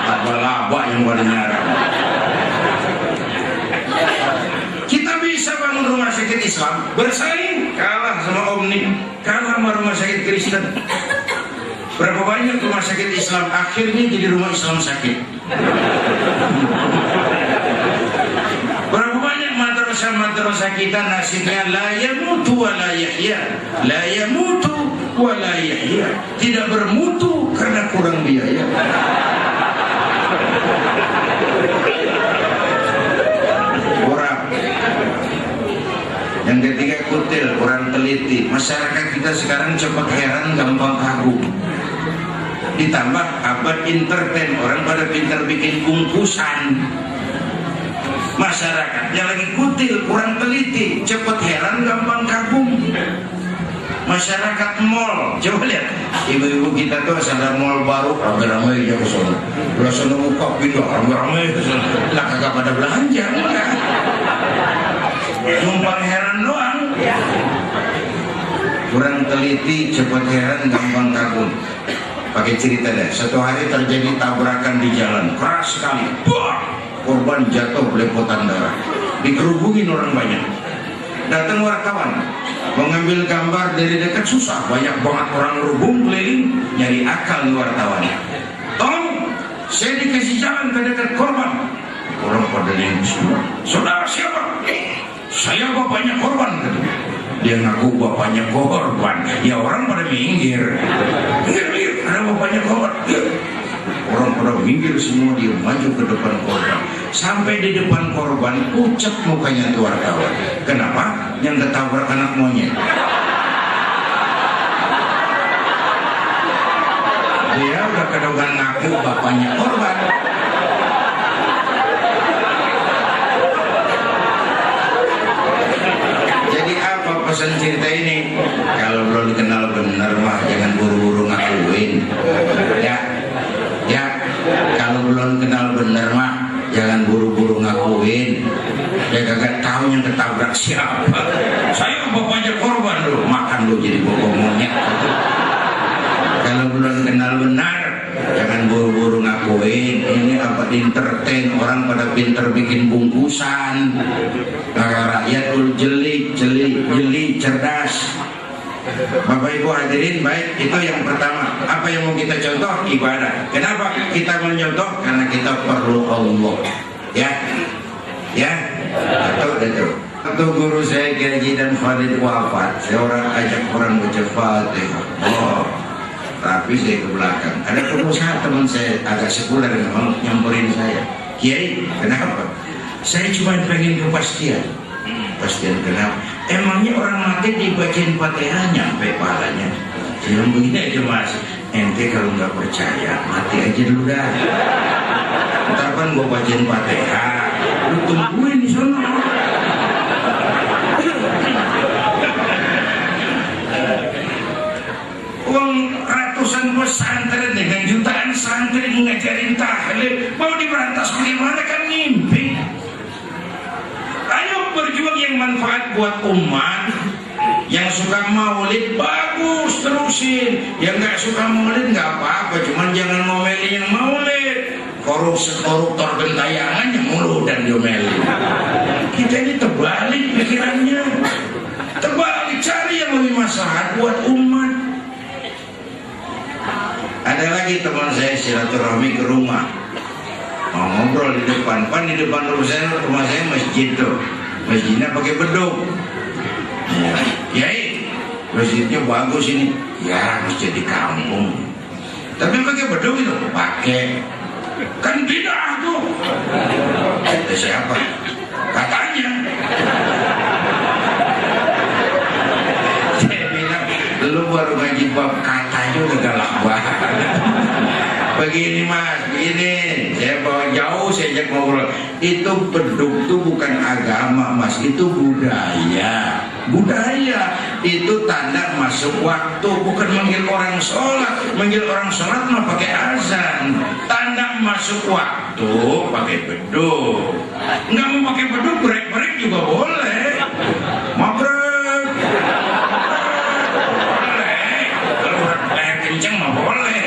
Laba-laba yang pada nyarang. Kita bisa bangun rumah sakit Islam, bersaing, kalah sama Omni, kalah sama rumah sakit Kristen. Berapa banyak rumah sakit Islam akhirnya jadi rumah Islam sakit. Berapa banyak madrasah kita nasibnya la yamutu wa la yahya, la yamutu wa la yahya, tidak bermutu karena kurang biaya. Kurang. Yang ketiga kutil, kurang teliti. Masyarakat kita sekarang cepat heran, gampang kagum. Ditambah abad entertain, orang pada pintar bikin bungkusan. Masyarakatnya lagi kutil, kurang teliti, cepat heran, gampang kagum. Masyarakat mall, coba lihat ibu-ibu kita tuh sadar mall baru ramai-ramai aja ke sana. Belah sana buka pintu ramai-ramai ke sana. Lah kagak pada belanja enggak. Numpang heran doang. Kurang teliti, cepat heran, gampang kagum. Pakai cerita deh. Satu hari terjadi tabrakan di jalan, keras sekali. Korban jatuh belepotan darah. Dikerubungin orang banyak. Datang wartawan, mengambil gambar dari dekat susah, banyak banget orang rubung keliling nyari akal di wartawan. Tolong, saya dikasih jalan ke dekat korban. Orang pada yang semua, saudara siapa? Saya bapaknya korban. Dia ngaku bapaknya korban. Ya orang pada minggir. minggir semua, dia maju ke depan korban. Sampai di depan korban, pucat mukanya tuh wartawan. Kenapa? Yang ketabrak anak monyet. Dia udah kedongan ngaku bapaknya korban. Jadi apa pesan cerita ini? Kalau belum dikenal benar mah jangan buru-buru ngakuin. Ya, kalau belum kenal benar mah jangan buru-buru ngakuin. Ya kagak tahu yang ketabrak siapa. Saya bapaknya korban loh, makan lo jadi bobok monyet. Kalau belum kenal benar, jangan buru-buru ngakuin. Ini apa entertain, orang pada pinter bikin bungkusan. Rakyat jeli, cerdas. Bapak Ibu hadirin, baik, itu yang pertama. Apa yang mau kita contoh? Ibadah. Kenapa kita mencontoh? Karena kita perlu Allah. Ya, itu. Waktu guru saya Kiai Haji dan Khalid wafat, saya ajak orang baca Fatihah. Tapi saya ke belakang. Ada pengusaha teman saya agak sekuler memang nyamperin saya. Kiai, kenapa? Saya cuma pengen kepastian. Pastian kenapa? Emangnya orang mati dibacain Fatihah nyampe pahalanya? Saya begini aja mas. Ente kalau nggak percaya mati aja dulu dah. Ntar kan gua bacain Fatihah. Lu tungguin di sana. Uang ratusan pesantren dengan jutaan santri ngajarin tahlil, mau diberantas bagaimana kan ngimpi. Ayo berjuang yang manfaat buat umat. Yang suka maulid bagus terusin, yang nggak suka maulid nggak apa-apa, cuman jangan ngomelin yang maulid. Koruptor gentayangan yang mulu dan diomelin. Kita ini terbalik pikirannya, terbalik, cari yang lebih maslahat buat umat. Ada lagi teman saya silaturahmi ke rumah, mau ngobrol di depan, di depan rumah saya masjid tuh, masjidnya pakai beduk. Kiai, masjidnya bagus ini. Ya, masjid di kampung. Tapi pakai beduk itu? Pakai. Kan bid'ah tuh. Kata siapa? Katanya. Saya bilang, lu baru ngaji bab katanya udah galak banget. Begini mas, begini. Saya bawa jauh, saya ajak ngobrol. Itu beduk tuh bukan agama mas, itu budaya. Budaya itu tanda masuk waktu, bukan manggil orang sholat. Manggil orang sholat mah pakai azan. Tanda masuk waktu pakai beduk. Nggak mau pakai beduk, break juga boleh. Mabrek boleh. Kalau leher kenceng mah boleh.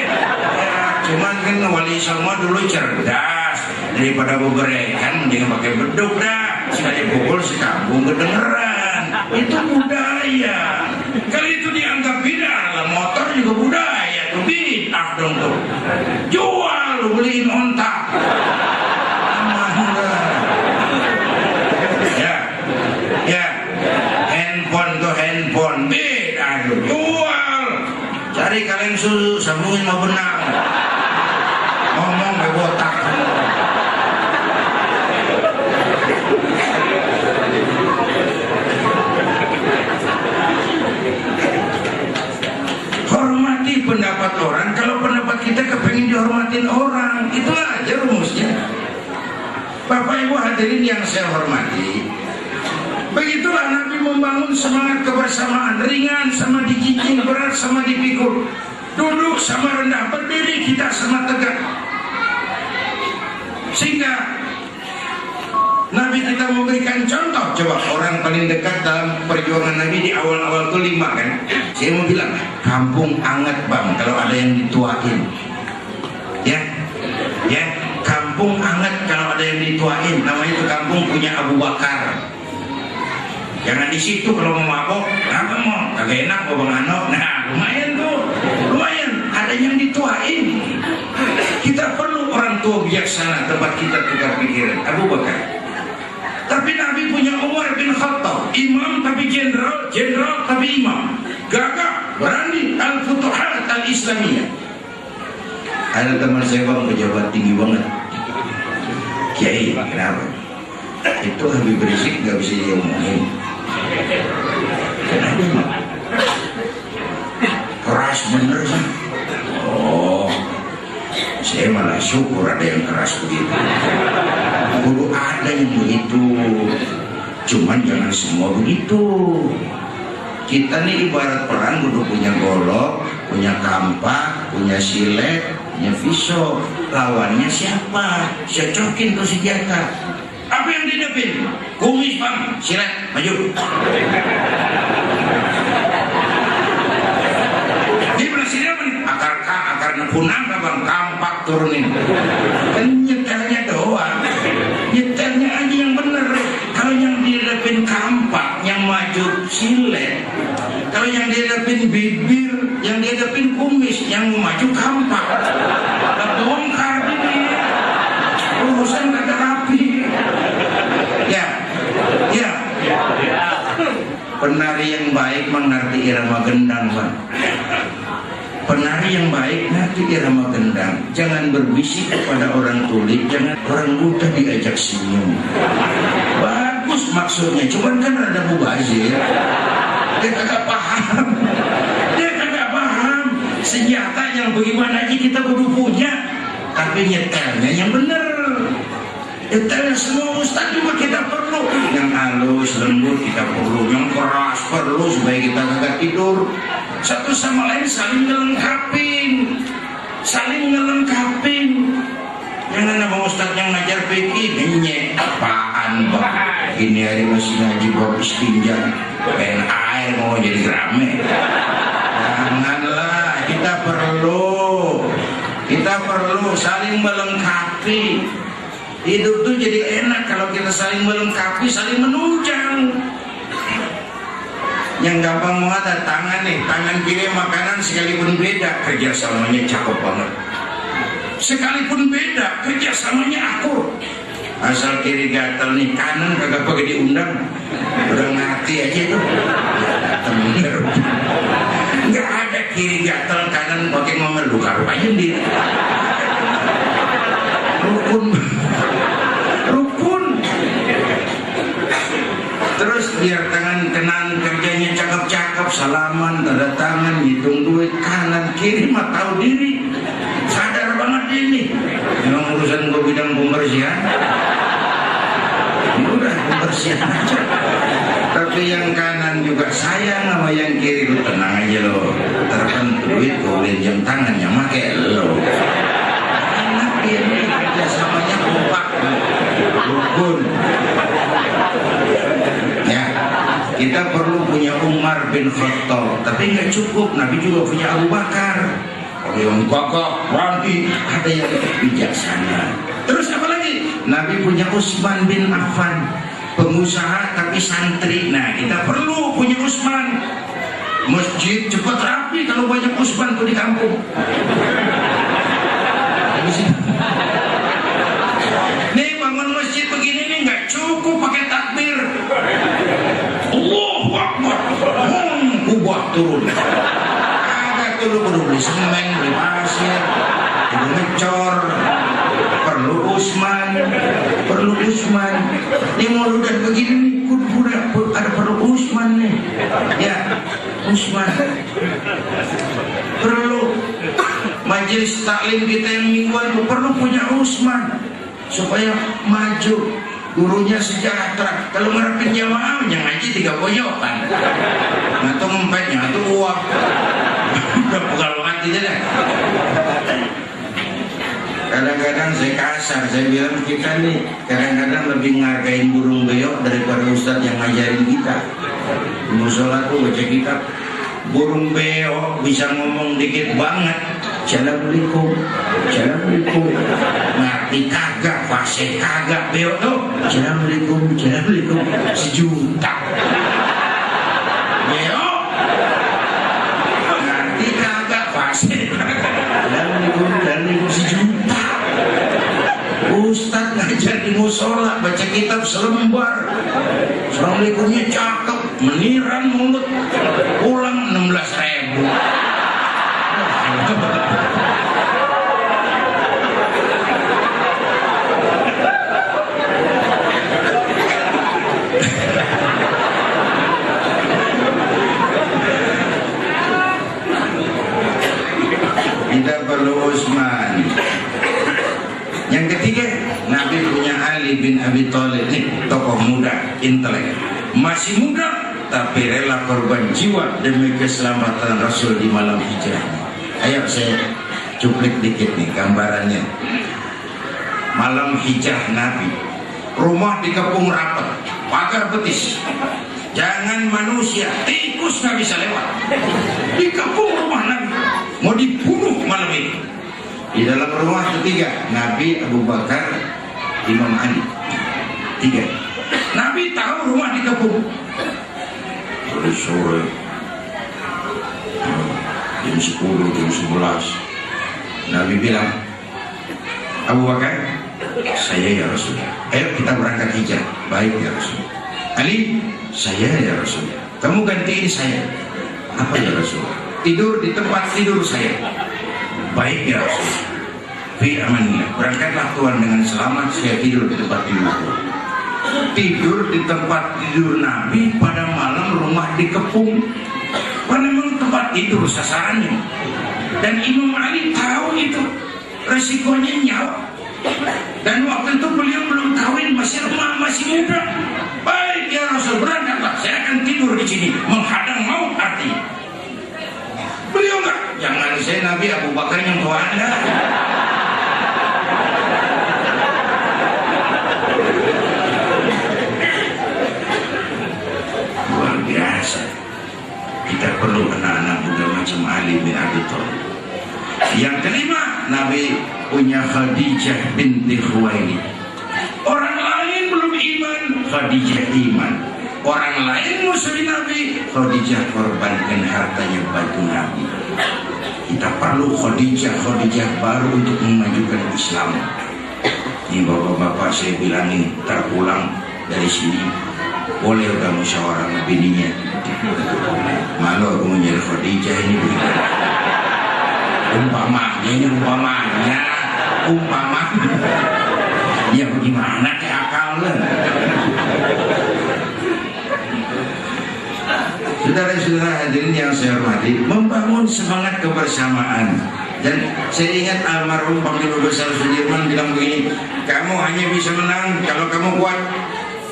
Ya, cuman kan wali songo dulu cerdas, daripada beberekan mending pakai beduk dah. Sekali pukul sekampung kedengeran. Itu budaya. Kalau itu dianggap bid'ah, motor juga budaya. Itu bid'ah dong tuh. Jual, lu beliin ontak. Ya, handphone bid'ah tuh. Jual. Cari kaleng susu, sambungin mau benang. Ngomong ke botak. Hormati pendapat orang. Kalau pendapat kita kepengen dihormatin orang, itu aja rumusnya. Bapak Ibu hadirin yang saya hormati, begitulah Nabi membangun semangat kebersamaan. Ringan sama dijinjing, berat sama dipikul, duduk sama rendah, berdiri kita sama tegak. Sehingga Nabi kita memberikan contoh. Coba orang paling dekat dalam perjuangan Nabi di awal-awal itu 5 kan. Saya mau bilang, kampung anget bang kalau ada yang dituain. Ya, kampung anget kalau ada yang dituain. Namanya itu kampung punya Abu Bakar. Jangan di situ kalau mau mabok, apa mau? Kagak enak Bang Ano. Nah, lumayan tuh, lumayan. Ada yang dituain. Kita perlu orang tua bijaksana tempat kita tukar pikiran. Abu Bakar. Tapi Nabi punya Umar bin Khattab, imam tapi jenderal tapi imam, gagah, berani, al-futuhat al-islamiyah. Ada teman saya bang pejabat tinggi banget, kiai, kenapa? Itu habis berisik nggak bisa diomongin. Kenapa? Keras bener sih. Oh, saya malah syukur ada yang keras begitu. Kudu ada yang begitu. Cuman jangan semua begitu. Kita nih ibarat perang kudu punya golok, punya kampak, punya silet, punya pisau. Lawannya siapa? Cocokin tuh senjata. Apa yang dihadapin? Kumis bang, silet, maju. Dia bilang sini apa nih? Akar nepunang bang, kampak turunin. Kan nyetelnya doang. Nyetelnya aja yang bener. Kalau yang dihadapin kampak, yang maju silet. Kalau yang dihadapin bibir, yang dihadapin kumis, yang maju kampak. Bongkar ini. Urusan kagak rapi. Ya. Penari yang baik mengerti irama gendang, Pak. Penari yang baik ngerti irama gendang. Jangan berbisik kepada orang tuli, jangan orang buta diajak senyum. Bagus maksudnya, cuman kan ada mubazir. Dia kagak paham. Senjata yang bagaimana aja kita kudu punya, tapi nyetelnya yang bener. Nyetelnya semua ustaz juga kita perlu. Yang halus, lembut kita perlu, yang keras perlu supaya kita kagak tidur. Satu sama lain saling ngelengkapin. Jangan nama ustaz yang ngajar fikih ngenyek apaan bang. Ini hari masih ngaji bab istinja, pengen air mau jadi rame. Janganlah, kita perlu saling melengkapi. Hidup tuh jadi enak kalau kita saling melengkapi, saling menunjang. Yang gampang banget ada tangan nih, tangan kiri makanan sekalipun beda, kerjasamanya cakep banget. Sekalipun beda, kerjasamanya akur. Asal kiri gatal nih, kanan kagak pakai diundang, udah ngerti aja tuh. Nggak ada kiri gatal kanan pakai ngomel, luka aja sendiri. Rukun. Terus biar tangan kanan kerjanya cakep-cakep, salaman, tanda tangan, hitung duit, kanan kiri mah tahu diri, sadar banget ini. Memang urusan gue bidang pembersihan, udah pembersihan aja. Tapi yang kanan juga sayang sama yang kiri, lu tenang aja lo. Tertentu duit gue beliin jam tangan yang make lo. Enak dia nih, kerjasamanya kompak, rukun. Ya, kita perlu punya Umar bin Khattab, tapi nggak cukup. Nabi juga punya Abu Bakar. Ada yang kokoh, berani, ada yang bijaksana. Terus apa lagi? Nabi punya Utsman bin Affan, pengusaha tapi santri. Nah, kita perlu punya Utsman. Masjid cepat rapi kalau banyak Utsman tuh di kampung. Nih bangun masjid begini nih nggak cukup pakai takbir. Allahu Akbar. Kubah turun. Ada tuh lu perlu beli semen, beli pasir, perlu ngecor. Perlu Utsman. Ini mauludan begini nih, kudu ada perlu Utsman nih. Ya, Utsman. Perlu majelis taklim kita yang mingguan itu perlu punya Utsman supaya maju, gurunya sejahtera. Kalau ngarepin jamaah yang ngaji 3 pojokan, atau ngempetnya atau uang. Udah pegal banget gitu deh. Kadang-kadang saya kasar, saya bilang kita nih kadang-kadang lebih ngargain burung beo daripada ustadz yang ngajarin kita. Di musola tuh baca kitab, burung beo bisa ngomong dikit banget, Assalamualaikum, ngerti kagak, fasih kagak, beo tuh Assalamualaikum, sejuta. Beo ngerti kagak, fasih Assalamualaikum, sejuta. Ustadz ngajar di musola baca kitab selembar, Assalamualaikumnya cakep, meniran mulut, pulang 16.000. Kita perlu Utsman. Yang ketiga, Nabi punya Ali bin Abi Thalib. Nih, tokoh muda, intelek, masih muda tapi rela korban jiwa demi keselamatan Rasul di malam hijrah. Ayo saya cuplik dikit nih gambarannya. Malam hijrah Nabi, rumah dikepung rapat, pagar betis, jangan manusia, tikus nggak bisa lewat. Dikepung rumah Nabi, mau dibunuh malam ini. Di dalam rumah ketiga, Nabi, Abu Bakar, Imam Ali. Tiga. Nabi tahu rumah dikepung. Sore jam 10, jam 11, Nabi bilang, Abu Bakar, saya ya Rasul. Ayo kita berangkat hijrah. Baik ya Rasul. Ali, saya ya Rasul. Kamu gantiin saya. Apa ya Rasul? Tidur di tempat tidur saya. Baik ya Rasul. Fi amanillah. Berangkatlah Tuhan dengan selamat. Saya tidur di tempat tidur. Tidur di tempat tidur Nabi pada malam rumah dikepung. Karena memang tempat tidur sasarannya. Dan Imam Ali tahu itu resikonya nyawa. Dan waktu itu beliau belum kawin, masih lemah, masih muda. Baik ya Rasul, berangkatlah. Saya akan tidur di sini, menghadang maut arti. Beliau enggak, jangan saya Nabi, Abu Bakar yang tua Anda. Luar biasa. Kita perlu anak-anak muda macam Ali bin Abi Thalib. Yang kelima, Nabi punya Khadijah binti Khuwailid. Orang lain belum iman, Khadijah iman. Orang lain musuhin Nabi, Khadijah korbankan hartanya bantu Nabi. Kita perlu Khadijah baru untuk memajukan Islam. Ini bapak-bapak saya bilangin, terpulang dari sini boleh udah musyawarah sama bininya. Malu aku menjadi Khadijah ini begitu. Umpamanya ya bagaimana ke akalnya. Saudara-saudara hadirin yang saya hormati, membangun semangat kebersamaan. Dan saya ingat almarhum Panglima Besar Sudirman bilang begini, kamu hanya bisa menang kalau kamu kuat.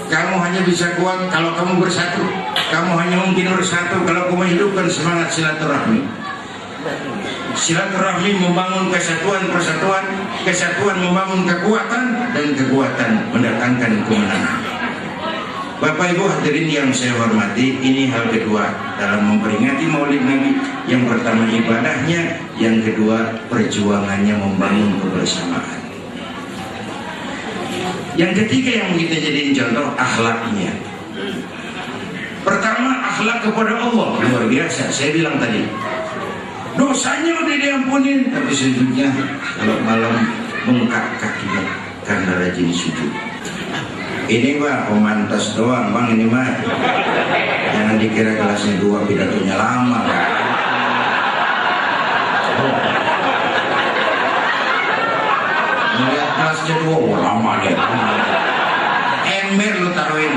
Kamu hanya bisa kuat kalau kamu bersatu. Kamu hanya mungkin bersatu kalau kamu hidupkan semangat silaturahmi. Silaturahmi membangun kesatuan, persatuan, kesatuan membangun kekuatan, dan kekuatan mendatangkan kemenangan. Bapak Ibu hadirin yang saya hormati, ini hal kedua dalam memperingati Maulid Nabi. Yang pertama ibadahnya, yang kedua perjuangannya membangun kebersamaan. Yang ketiga yang kita jadiin contoh, akhlaknya. Pertama, akhlak kepada Allah luar biasa. Saya bilang tadi, dosanya udah diampunin, tapi sujudnya kalau malam bengkak kakinya karena rajin sujud. Ini mah pemantas doang bang, ini mah jangan dikira kelasnya 2 pidatonya lama. Melihat kelasnya 2 lama deh. Ember lu taruhin.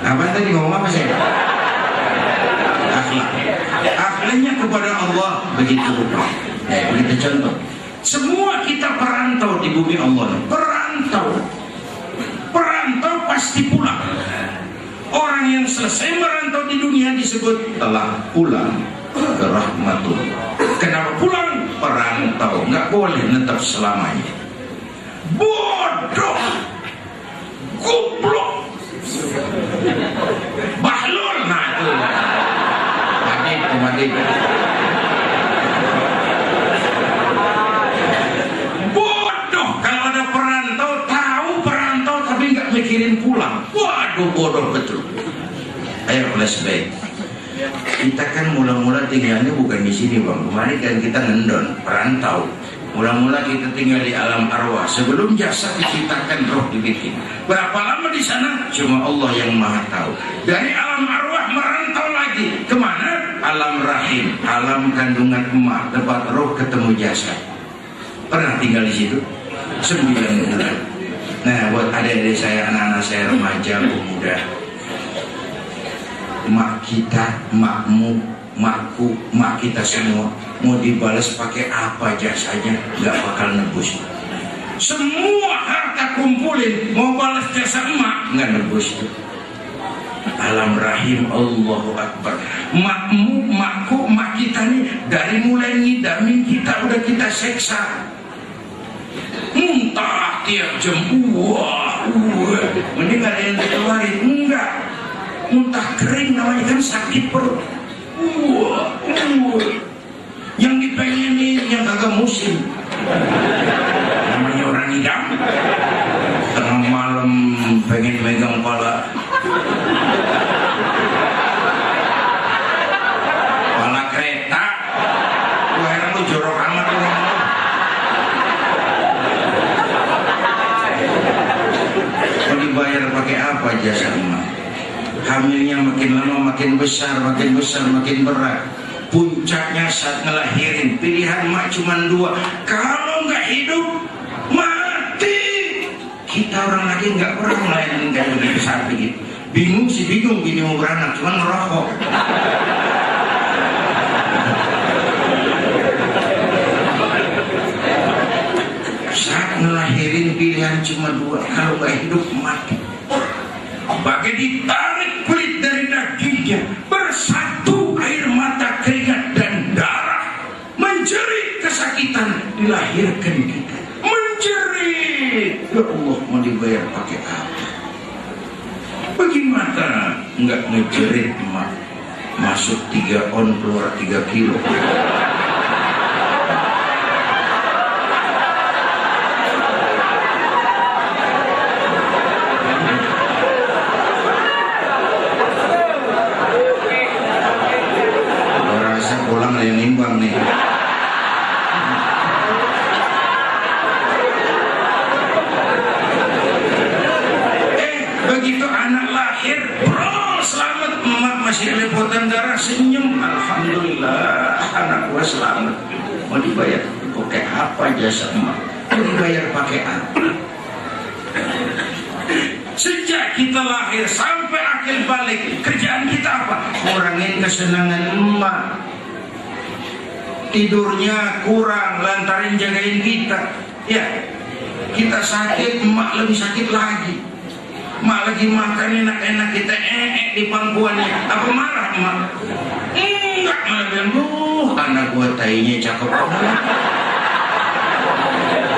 Apa tadi ngomong apa sih? Akhlak. Akhlaknya kepada Allah begitu rupa. Kita contoh. Semua kita perantau di bumi Allah. Perantau pasti pulang. Orang yang selesai merantau di dunia disebut telah pulang ke rahmatullah. Kenapa pulang? Perantau, nggak boleh tetap selamanya. Bodoh, goblok, bahlul, nah itu mati. Bodoh kalau ada perantau, tahu perantau tapi nggak mikirin pulang. Waduh, bodoh betul. Ayo flashback. Kita kan mula-mula tinggalnya bukan di sini bang. Kemarin kan kita ngendon, perantau. Mula-mula kita tinggal di alam arwah. Sebelum jasad diciptakan, roh dibikin. Berapa lama di sana? Cuma Allah yang maha tahu. Dari alam arwah merantau lagi. Kemana? alam rahim, alam kandungan emak, tempat roh ketemu jasad. Pernah tinggal di situ 9 bulan. Nah, buat adik-adik saya, anak-anak saya, remaja, pemuda, emak kita, emakmu, emakku, emak kita semua mau dibalas pakai apa jasanya, nggak bakal nebus. Semua harta kumpulin mau balas jasa emak, nggak nebus. Alam rahim, Allahu Akbar. Emakmu, emakku, emak kita nih dari mulai ngidamin kita udah kita seksa. Muntah tiap jam, mending gak ada yang dikeluarin. Enggak, muntah kering namanya kan sakit perut. Yang dipengenin yang kagak musim, namanya orang idam. Tengah malam pengen megang kepala kereta. Wah, heran lu jorok amat lu. Mau dibayar pakai apa jasa emak? Hamilnya makin lama makin besar, makin berat. Puncaknya saat ngelahirin, pilihan emak cuma 2. Kalau nggak hidup, mati. Kita orang lagi nggak pernah ngelahirin kayak begitu sapi gitu. Bingung sih bingung, bini mau beranak, cuma ngerokok. Saat ngelahirin pilihan cuma 2, kalau nggak hidup mati. Bagai ditarik kulit dari dagingnya, bersatu air mata, keringat dan darah, menjerit kesakitan dilahirkan kita, menjerit. Ya Allah, mau dibayar pakai apa? Bagaimana nggak ngejerit emak? Masuk 3 on, keluar 3 kilo. Yang nimbang nih. Begitu anak lahir, bro, selamat, emak masih lepotan darah, senyum, alhamdulillah, anak gua selamat. Mau dibayar pakai apa jasa emak? Mau dibayar pakai apa? Sejak kita lahir sampai akhir balik, kerjaan kita apa? Ngurangin kesenangan emak. Tidurnya kurang lantaran jagain kita. Ya, kita sakit, emak lebih sakit lagi. Emak lagi makan enak-enak, kita di pangkuannya. Apa marah emak? Enggak, malah bilang, anak gua tainya cakep.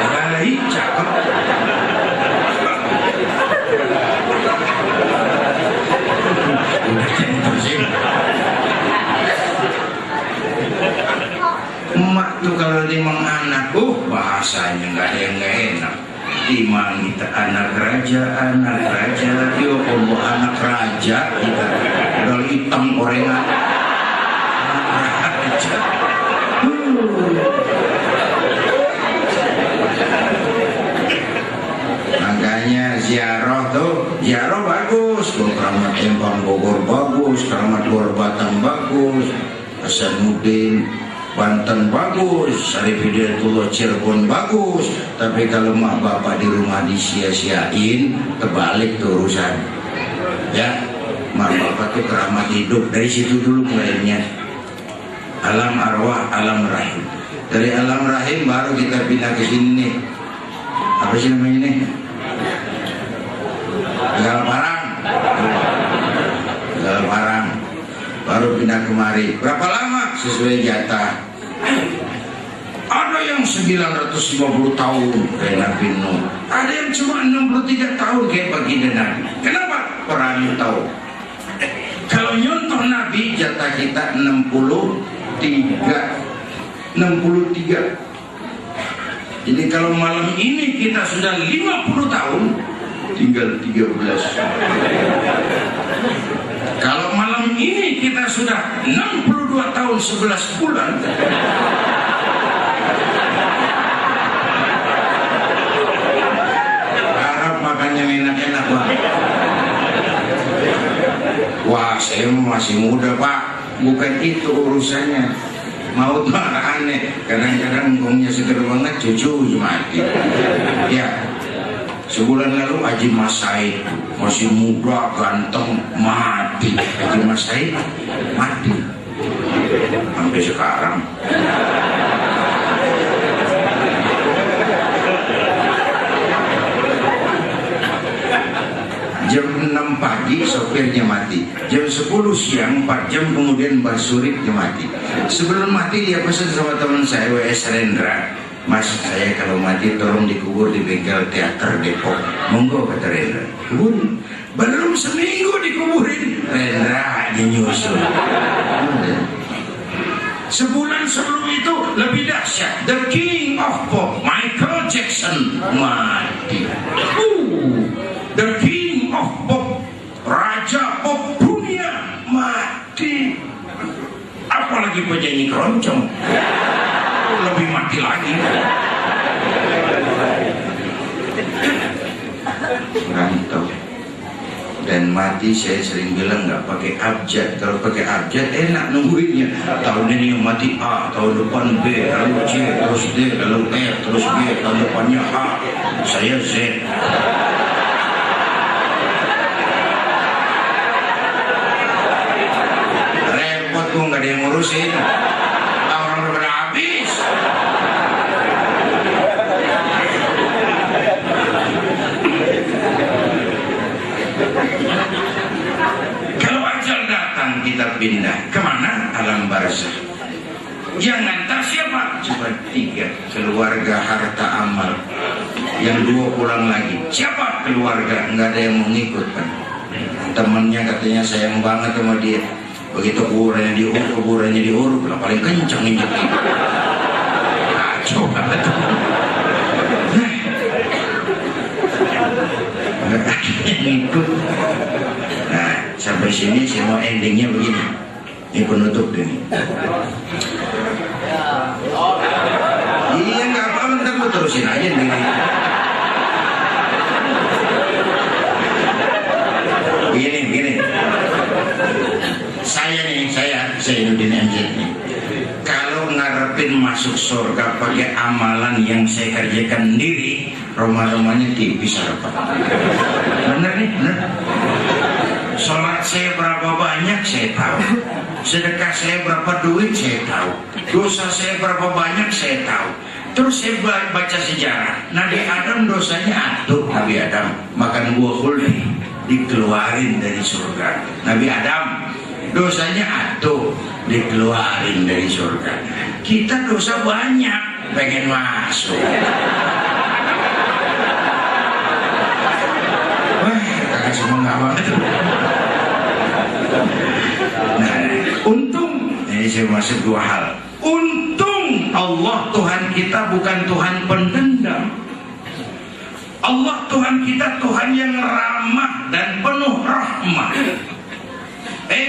Baik, cakep. Emak tuh kalau timang anak, bahasanya nggak ada yang nggak enak. Timang kita anak raja, ya Allah, anak raja kita. Udah hitam gorengan, anak raja. Makanya ziarah bagus. Keramat Empang Bogor bagus, Keramat Luar Batang bagus, Hasanuddin Banten bagus, Syarif Hidayatullah Cirebon bagus. Tapi kalau mak bapak di rumah disia-siain, kebalik tuh urusan. Ya, mak bapak tuh keramat hidup. Dari situ dulu mulainya. Alam arwah, alam rahim. Dari alam rahim baru kita pindah ke sini nih. Apa sih namanya ini? Tegal Parang. Baru pindah kemari. Berapa lama? Sesuai jatah. Ada yang 950 tahun kayak Nabi Nuh. Ada yang cuma 63 tahun kayak baginda Nabi. Kenapa? Orang tahu. Kalau nyontoh Nabi, jatah kita 63. Jadi kalau malam ini kita sudah 50 tahun, tinggal 13. Kalau malam ini kita sudah 62 tahun 11 bulan, harap makannya enak-enak, Pak. Wah, saya masih muda, Pak. bukan itu urusannya. Maut malah aneh, kadang-kadang ngomongnya seger banget, cucu mati. Ya, sebulan lalu Haji Mas Said masih muda, ganteng, mati. Haji Mas Said mati sampai sekarang. Jam 6 pagi sopirnya mati, jam 10 siang 4 jam kemudian Mbah Suripnya mati. Sebelum mati dia pesan sama teman saya W.S. Rendra, Mas, saya kalau mati tolong dikubur di bengkel teater Depok. Monggo, kata Rendra, kuburin. Belum seminggu dikuburin, Rendra aja nyusul. Sebulan sebelum itu lebih dahsyat, The King of Pop, Michael Jackson mati. The King of Pop, Raja Pop dunia mati. Apalagi penyanyi keroncong, lebih mati lagi. Rantau dan mati, saya sering bilang nggak pakai abjad. Kalau pakai abjad enak nungguinnya. Tahun ini yang mati A, tahun depan B, lalu C, terus D, lalu R, terus B, tahun depannya A, saya Z. Repot tuh, nggak ada yang ngurusin. Orang udah pada habis. Kalau ajal datang kita pindah kemana? Alam barzah. Yang ngantar siapa? Cuma 3, keluarga harta amal. Yang 2 pulang lagi. Siapa? Keluarga, nggak ada yang mau ngikut kan. Temennya katanya sayang banget sama dia. Begitu kuburannya diuruk lah, paling kencang injeknya. Kacau banget. Nggak ada yang ngikut. Nah, sampai sini saya mau endingnya begini. Ini penutup ini. Iya, nggak apa-apa, ntar gue terusin aja begini. Begini. Saya Nudin MZ nih. Kalau ngarepin masuk surga pakai amalan yang saya kerjakan sendiri, rumah-rumahnya tipis harapan. Bener nih, bener. Sholat saya berapa banyak saya tahu, sedekah saya berapa duit saya tahu, dosa saya berapa banyak saya tahu. Terus saya baca sejarah, Nabi Adam dosanya atuh. Nabi Adam makan buah khuldi, dikeluarin dari surga. Nabi Adam dosanya atuh, dikeluarin dari surga. Kita dosa banyak, pengen masuk. Wah, kakak semua nggak banget. Nah, untung ini saya masuk 2 hal. Untung Allah Tuhan kita bukan Tuhan pendendam. Allah Tuhan kita Tuhan yang ramah dan penuh rahmat.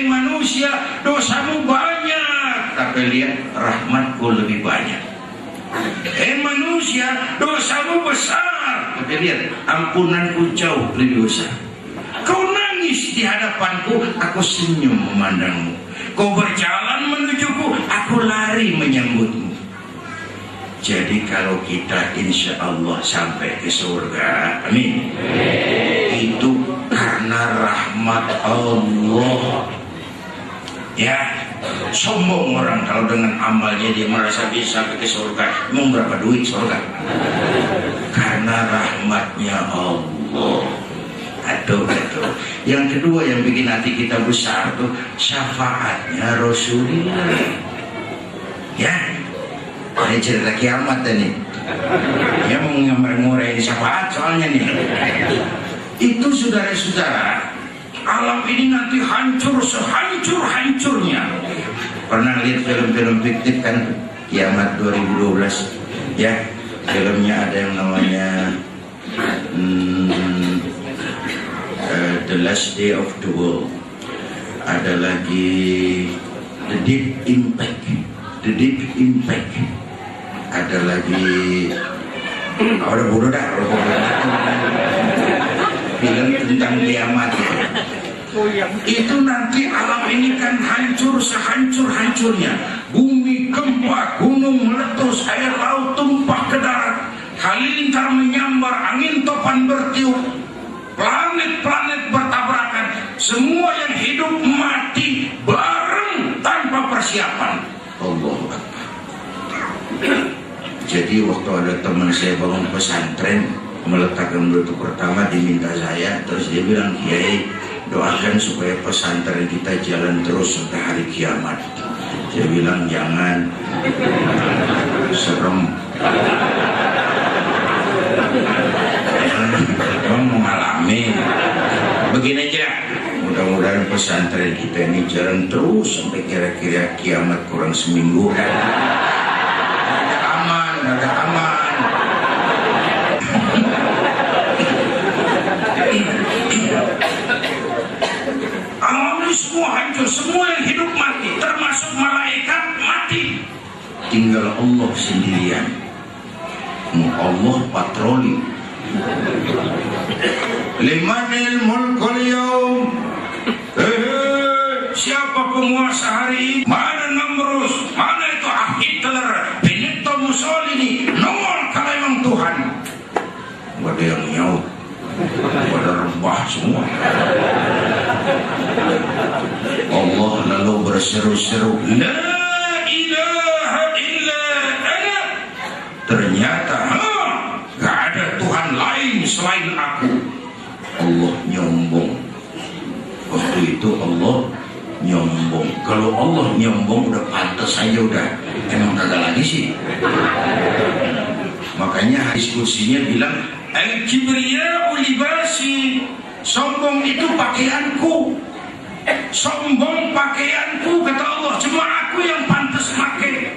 Manusia, dosamu banyak, tapi lihat rahmatku lebih banyak. Manusia, dosamu besar, tapi lihat ampunanku jauh lebih besar. Kau nangis di hadapanku, aku senyum memandangmu. Kau berjalan menujuku, aku lari menyambutmu. Jadi kalau kita insya Allah sampai ke surga, amin, itu karena rahmat Allah. Ya, sombong orang kalau dengan amalnya dia merasa bisa sampai ke surga. Emang berapa duit surga? Karena rahmatnya Allah. Aduh. Yang kedua yang bikin hati kita besar tuh syafaatnya Rasulullah. Ya, ini cerita kiamat nih. Dia mau nguraiin syafaat soalnya nih. Itu saudara-saudara, alam ini nanti hancur sehancur-hancurnya. Pernah lihat film-film fiktif kan, Kiamat 2012? Ya, filmnya ada yang namanya The Last Day of the World. Ada lagi The Deep Impact. Ada lagi udah bodoh dah film tentang kiamat. Itu nanti alam ini kan hancur sehancur-hancurnya. Bumi gempa, gunung meletus, air laut tumpah ke darat, halilintar menyambar, angin topan bertiup, planet-planet bertabrakan, semua yang hidup mati bareng tanpa persiapan. Allahu Akbar. Jadi waktu ada teman saya bangun pesantren, meletakkan batu pertama, diminta saya, terus dia bilang, Kiai, doakan supaya pesantren kita jalan terus sampai hari kiamat. Saya bilang jangan, serem. Kamu mengalami. Begini aja, mudah-mudahan pesantren kita ini jalan terus sampai kira-kira kiamat kurang seminggu. Ada aman. Alam ini semua hancur, semua yang hidup mati, termasuk malaikat mati. Tinggal Allah sendirian. Allah patroli. Limanil mulkul yaum. Siapa penguasa hari ini? Mana Namrus? Mana itu Hitler? Benito Mussolini? Nongol kalau emang Tuhan. Ada yang nyaut, ada rebah semua. Allah lalu berseru-seru, La ilaha illa ana. Ternyata gak ada Tuhan lain selain aku. Allah nyombong. Waktu itu Allah nyombong. Kalau Allah nyombong udah pantas aja, udah emang kagak lagi sih. Makanya diskusinya bilang al-kibriya'u libasi. Sombong itu pakaianku. Sombong pakaianku, kata Allah. Cuma aku yang pantas pakai.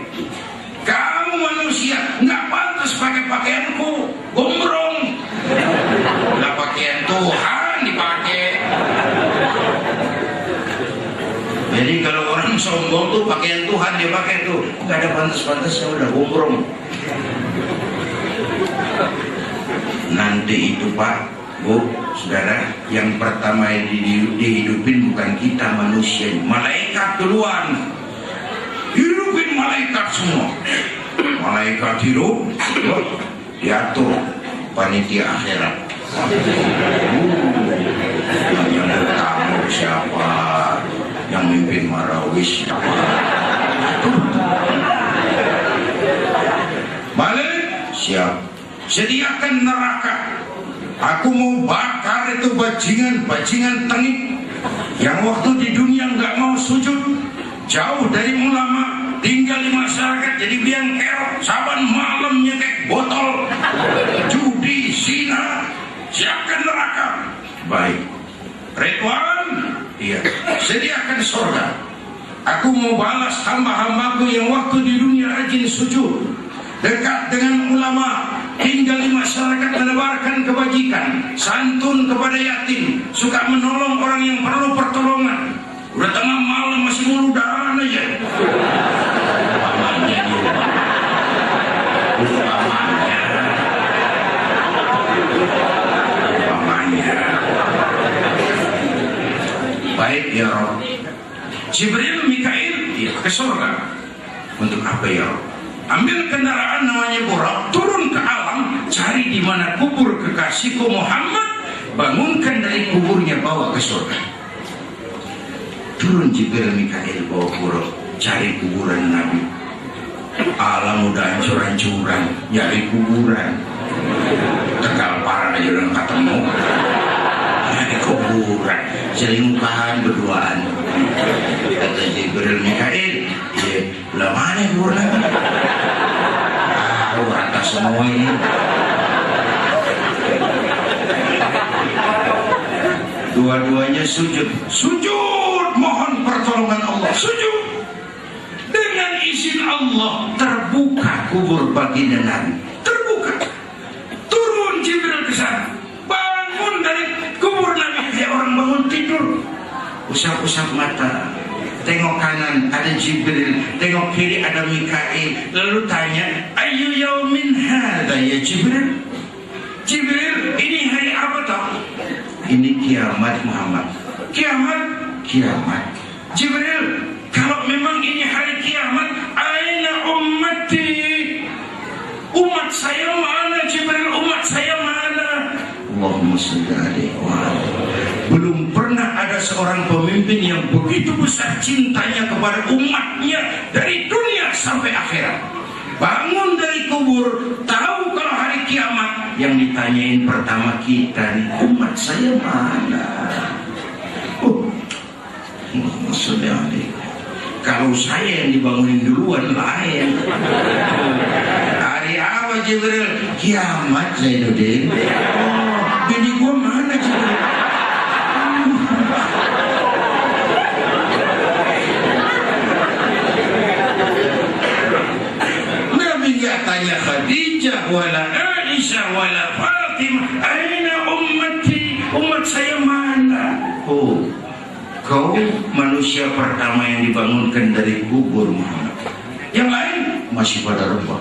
Kamu manusia nggak pantas pakai pakaianku, gombrong. Lah pakaian Tuhan dipakai. Jadi kalau orang sombong tuh pakaian Tuhan dia pakai tuh, nggak ada pantas-pantasnya, udah gombrong. Nanti itu Pak, Bu, Saudara, yang pertama dihidupin bukan kita manusia, malaikat duluan. Hidupin malaikat semua. Malaikat hidup, diatur panitia akhirat. Yang bertamu siapa, yang mimpin marawis siapa. Balik, siap. Sediakan neraka. Aku mau bakar itu bajingan tengik yang waktu di dunia nggak mau sujud, jauh dari ulama, tinggal di masyarakat jadi biang kerok, saban malam nyekek botol, judi, zina. Siapkan neraka. Baik. Ridwan, iya. Sediakan surga. Aku mau balas hamba-hambaku yang waktu di dunia rajin sujud, dekat dengan ulama, tinggal di masyarakat menebarkan kebajikan, santun kepada yatim, suka menolong orang yang perlu pertolongan. Udah tengah malam masih muludahan aja. Umpamanya dia. Umpamanya. Baik ya Rob. Jibril, Mikail, ya, ke surga. Untuk apa ya Rob? Ambil kendaraan namanya Burak, turun ke alam, cari di mana kubur kekasihku Muhammad, bangunkan dari kuburnya, bawa ke surga. Turun Jibril, Mikail, bawa Burak, cari kuburan Nabi. Alam udah hancur-hancuran, nyari kuburan. Tegal parah aja udah ketemu. Nyari kuburan, selingkuhan berduaan. Kata Jibril, Mikail, lah mana kuburan? Rata semua ini. Dua-duanya sujud, mohon pertolongan Allah, sujud. Dengan izin Allah terbuka kubur baginda Nabi, terbuka. Turun Jibril ke sana, bangun dari kubur Nabi kayak orang bangun tidur, usap-usap mata. Tengok kanan ada Jibril, tengok kiri ada Mikail. Lalu tanya, ayu yaumin hadza ya Jibril? Jibril, ini hari apa toh? Ini kiamat Muhammad. kiamat. Kiamat. Jibril, kalau memang ini hari kiamat, aina ummati? Umat saya mana Jibril? Umat saya mana? Allahumma shalli alaihi wa sallam. Belum pernah ada seorang pemimpin yang begitu besar cintanya kepada umatnya dari dunia sampai akhirat. Bangun dari kubur, tahu kalau hari kiamat, yang ditanyain pertama kita nih, umat saya mana? Maksudnya kalau saya yang dibangunin duluan lain. Hari apa Jibril? Kiamat Zainuddin. Bini gua mana Jibril? Nabi gak tanya Khadijah wala Aisyah wala Fatimah, aina ummati? Umat saya mana? Kau manusia pertama yang dibangunkan dari kubur Muhammad. Yang lain masih pada rebah.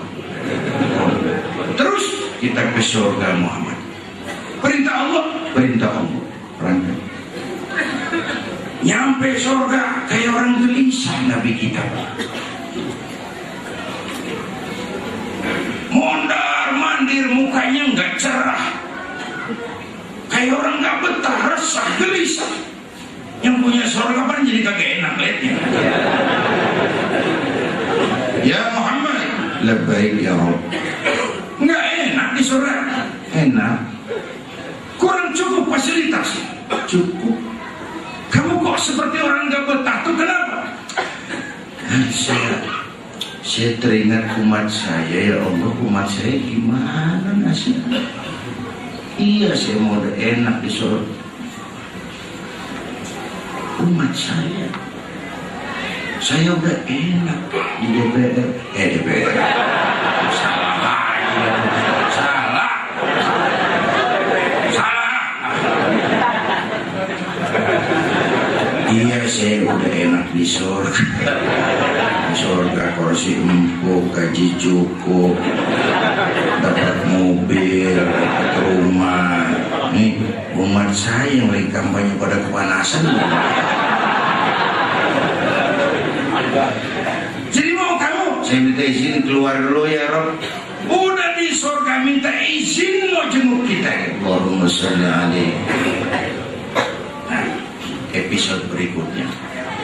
Terus kita ke surga Muhammad. Perintah Allah. Perangkat. Nyampe surga kayak orang gelisah Nabi kita. Mondar mandir, mukanya nggak cerah. Kayak orang nggak betah, resah, gelisah. Yang punya surga kan jadi kagak enak liatnya. Ya Muhammad, labbaik ya Rabb. Nggak enak di surga. Enak. Kurang cukup fasilitas. Cukup. Kamu kok seperti orang nggak betah tuh kenapa? Saya teringat umat saya, ya Allah, umat saya gimana nasibnya? Iya, saya mau udah enak di surga. Umat saya udah enak di DPR. DPR salah lagi, salah. Iya, saya udah enak di surga. Di surga kursi empuk, gaji cukup, dapat mobil, dapat rumah. Nih umat saya yang lagi kampanye pada kepanasan. Jadi mau kamu, saya minta izin keluar dulu ya Rob. Udah di surga minta izin mau jenguk kita. Allahumma sholli alaihi. Nah, episode berikutnya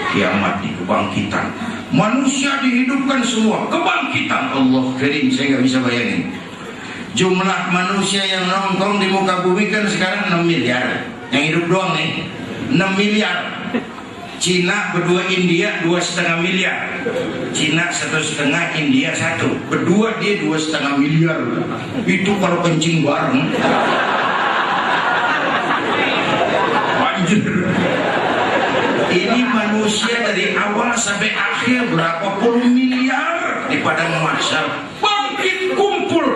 kiamat di kebangkitan. Manusia dihidupkan semua, kebangkitan. Allah karim, saya nggak bisa bayangin. Jumlah manusia yang nongkrong di muka bumi kan sekarang 6 miliar. Yang hidup doang nih 6 miliar. Cina berdua, India 2,5 miliar. Cina 1,5, India 1. Berdua dia 2,5 miliar. Itu kalau kencing bareng. Anjir. Ini manusia dari awal sampai akhir berapa puluh miliar di padang mahsyar. Bangkit kumpul,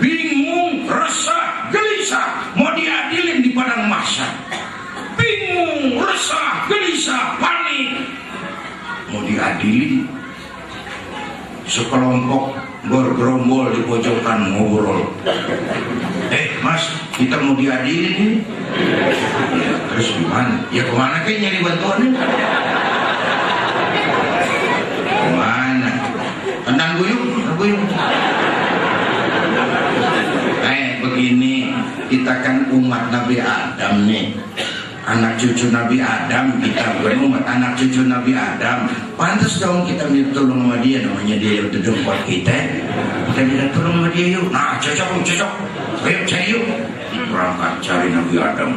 bingung, resah, gelisah, mau diadilin di padang mahsyar. Bingung, resah, gelisah, panik, mau diadilin. Sekelompok bergerombol di pojokan ngobrol. Mas, kita mau diadilin ini. Ya, terus gimana? Ya kemana kayak nyari bantuannya? Kemana? Tendang guyung. Begini, kita kan umat Nabi Adam nih, anak cucu Nabi Adam, kita berumat anak cucu Nabi Adam. Pantas dong kita minta tolong sama dia, namanya dia yang terdekat kita minta tolong sama dia yuk. Nah cocok, ayo cari yuk. Berangkat cari Nabi Adam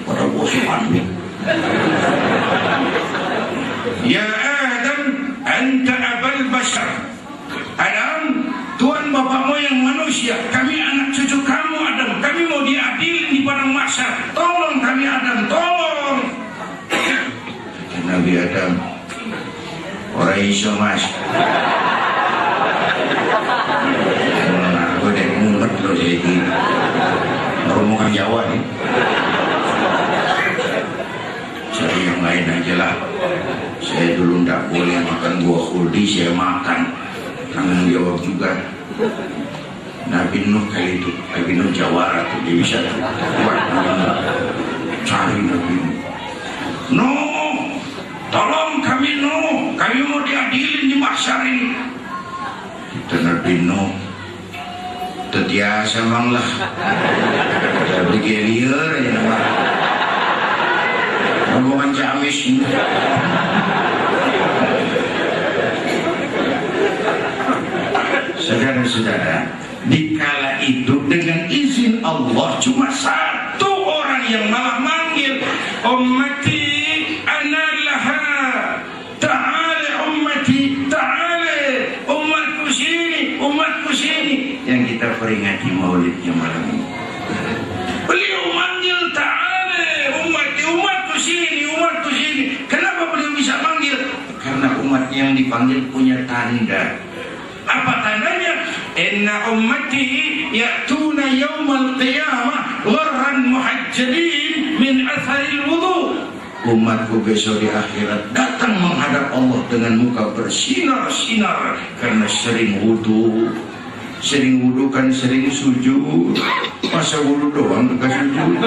pada bosan. Ya Adam, anta abal bashar. Adam, Tuhan bapakmu yang manusia, kami anak cucu kamu Adam, kami mau diadilin di padang mahsyar, tolong kami Adam, tolong. Nabi Adam, orang iso mas. Aku udah ngumpet loh jadi ngomong Jawa nih. Cari yang lain aja lah. Saya dulu nggak boleh makan buah kuldi, saya makan. Tanggung jawab juga. Nabi Nuh kali itu, Nabi Nuh Jawara tuh dia bisa buat cari Nabi Nuh. Nuh, tolong kami Nuh, kami mau diadilin di mahsyar ini. Itu Nabi Nuh tetiasa bang lah tapi gelier aja nama ngomongin Jamis. Saudara-saudara, dikala itu dengan izin Allah cuma satu orang yang malah manggil, ummati ana laha, ta'ala ummati ta'ala, umatku sini, umatku sini. Yang kita peringati maulidnya malam ini, beliau manggil ta'ala ummati, umatku sini, umatku sini. Kenapa beliau bisa manggil? Karena umatnya yang dipanggil punya tanda. Apa tandanya? Inna ummati ya'tuna yawmal qiyamah gharran muhajjalin min atharil wudu. Umatku besok di akhirat datang menghadap Allah dengan muka bersinar-sinar karena sering wudu. Sering wudu kan sering sujud. Masa wudu doang bukan sujud?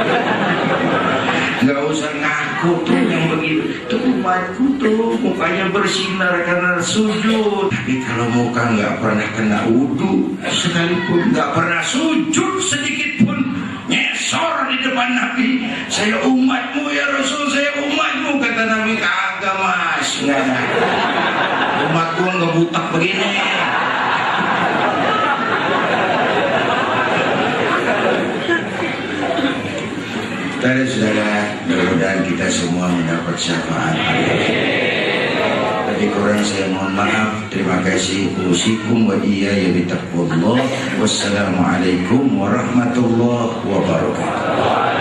Nggak usah ngaku tuh yang begitu. Tuh umatku tuh mukanya bersinar karena sujud. Tapi kalau muka nggak pernah kena wudu, sekalipun nggak pernah sujud sedikit pun, nyesor di depan Nabi. Saya umatmu ya Rasul, saya umatmu. Kata Nabi, kagak mas, nggak ada. Umatku nggak butak begini. Saudara-saudara, mudah-mudahan kita semua mendapat syafaat. Tapi kurang saya mohon maaf. Terima kasih. Usikum wa iyaya bitaqwallah. Wassalamualaikum warahmatullahi wabarakatuh.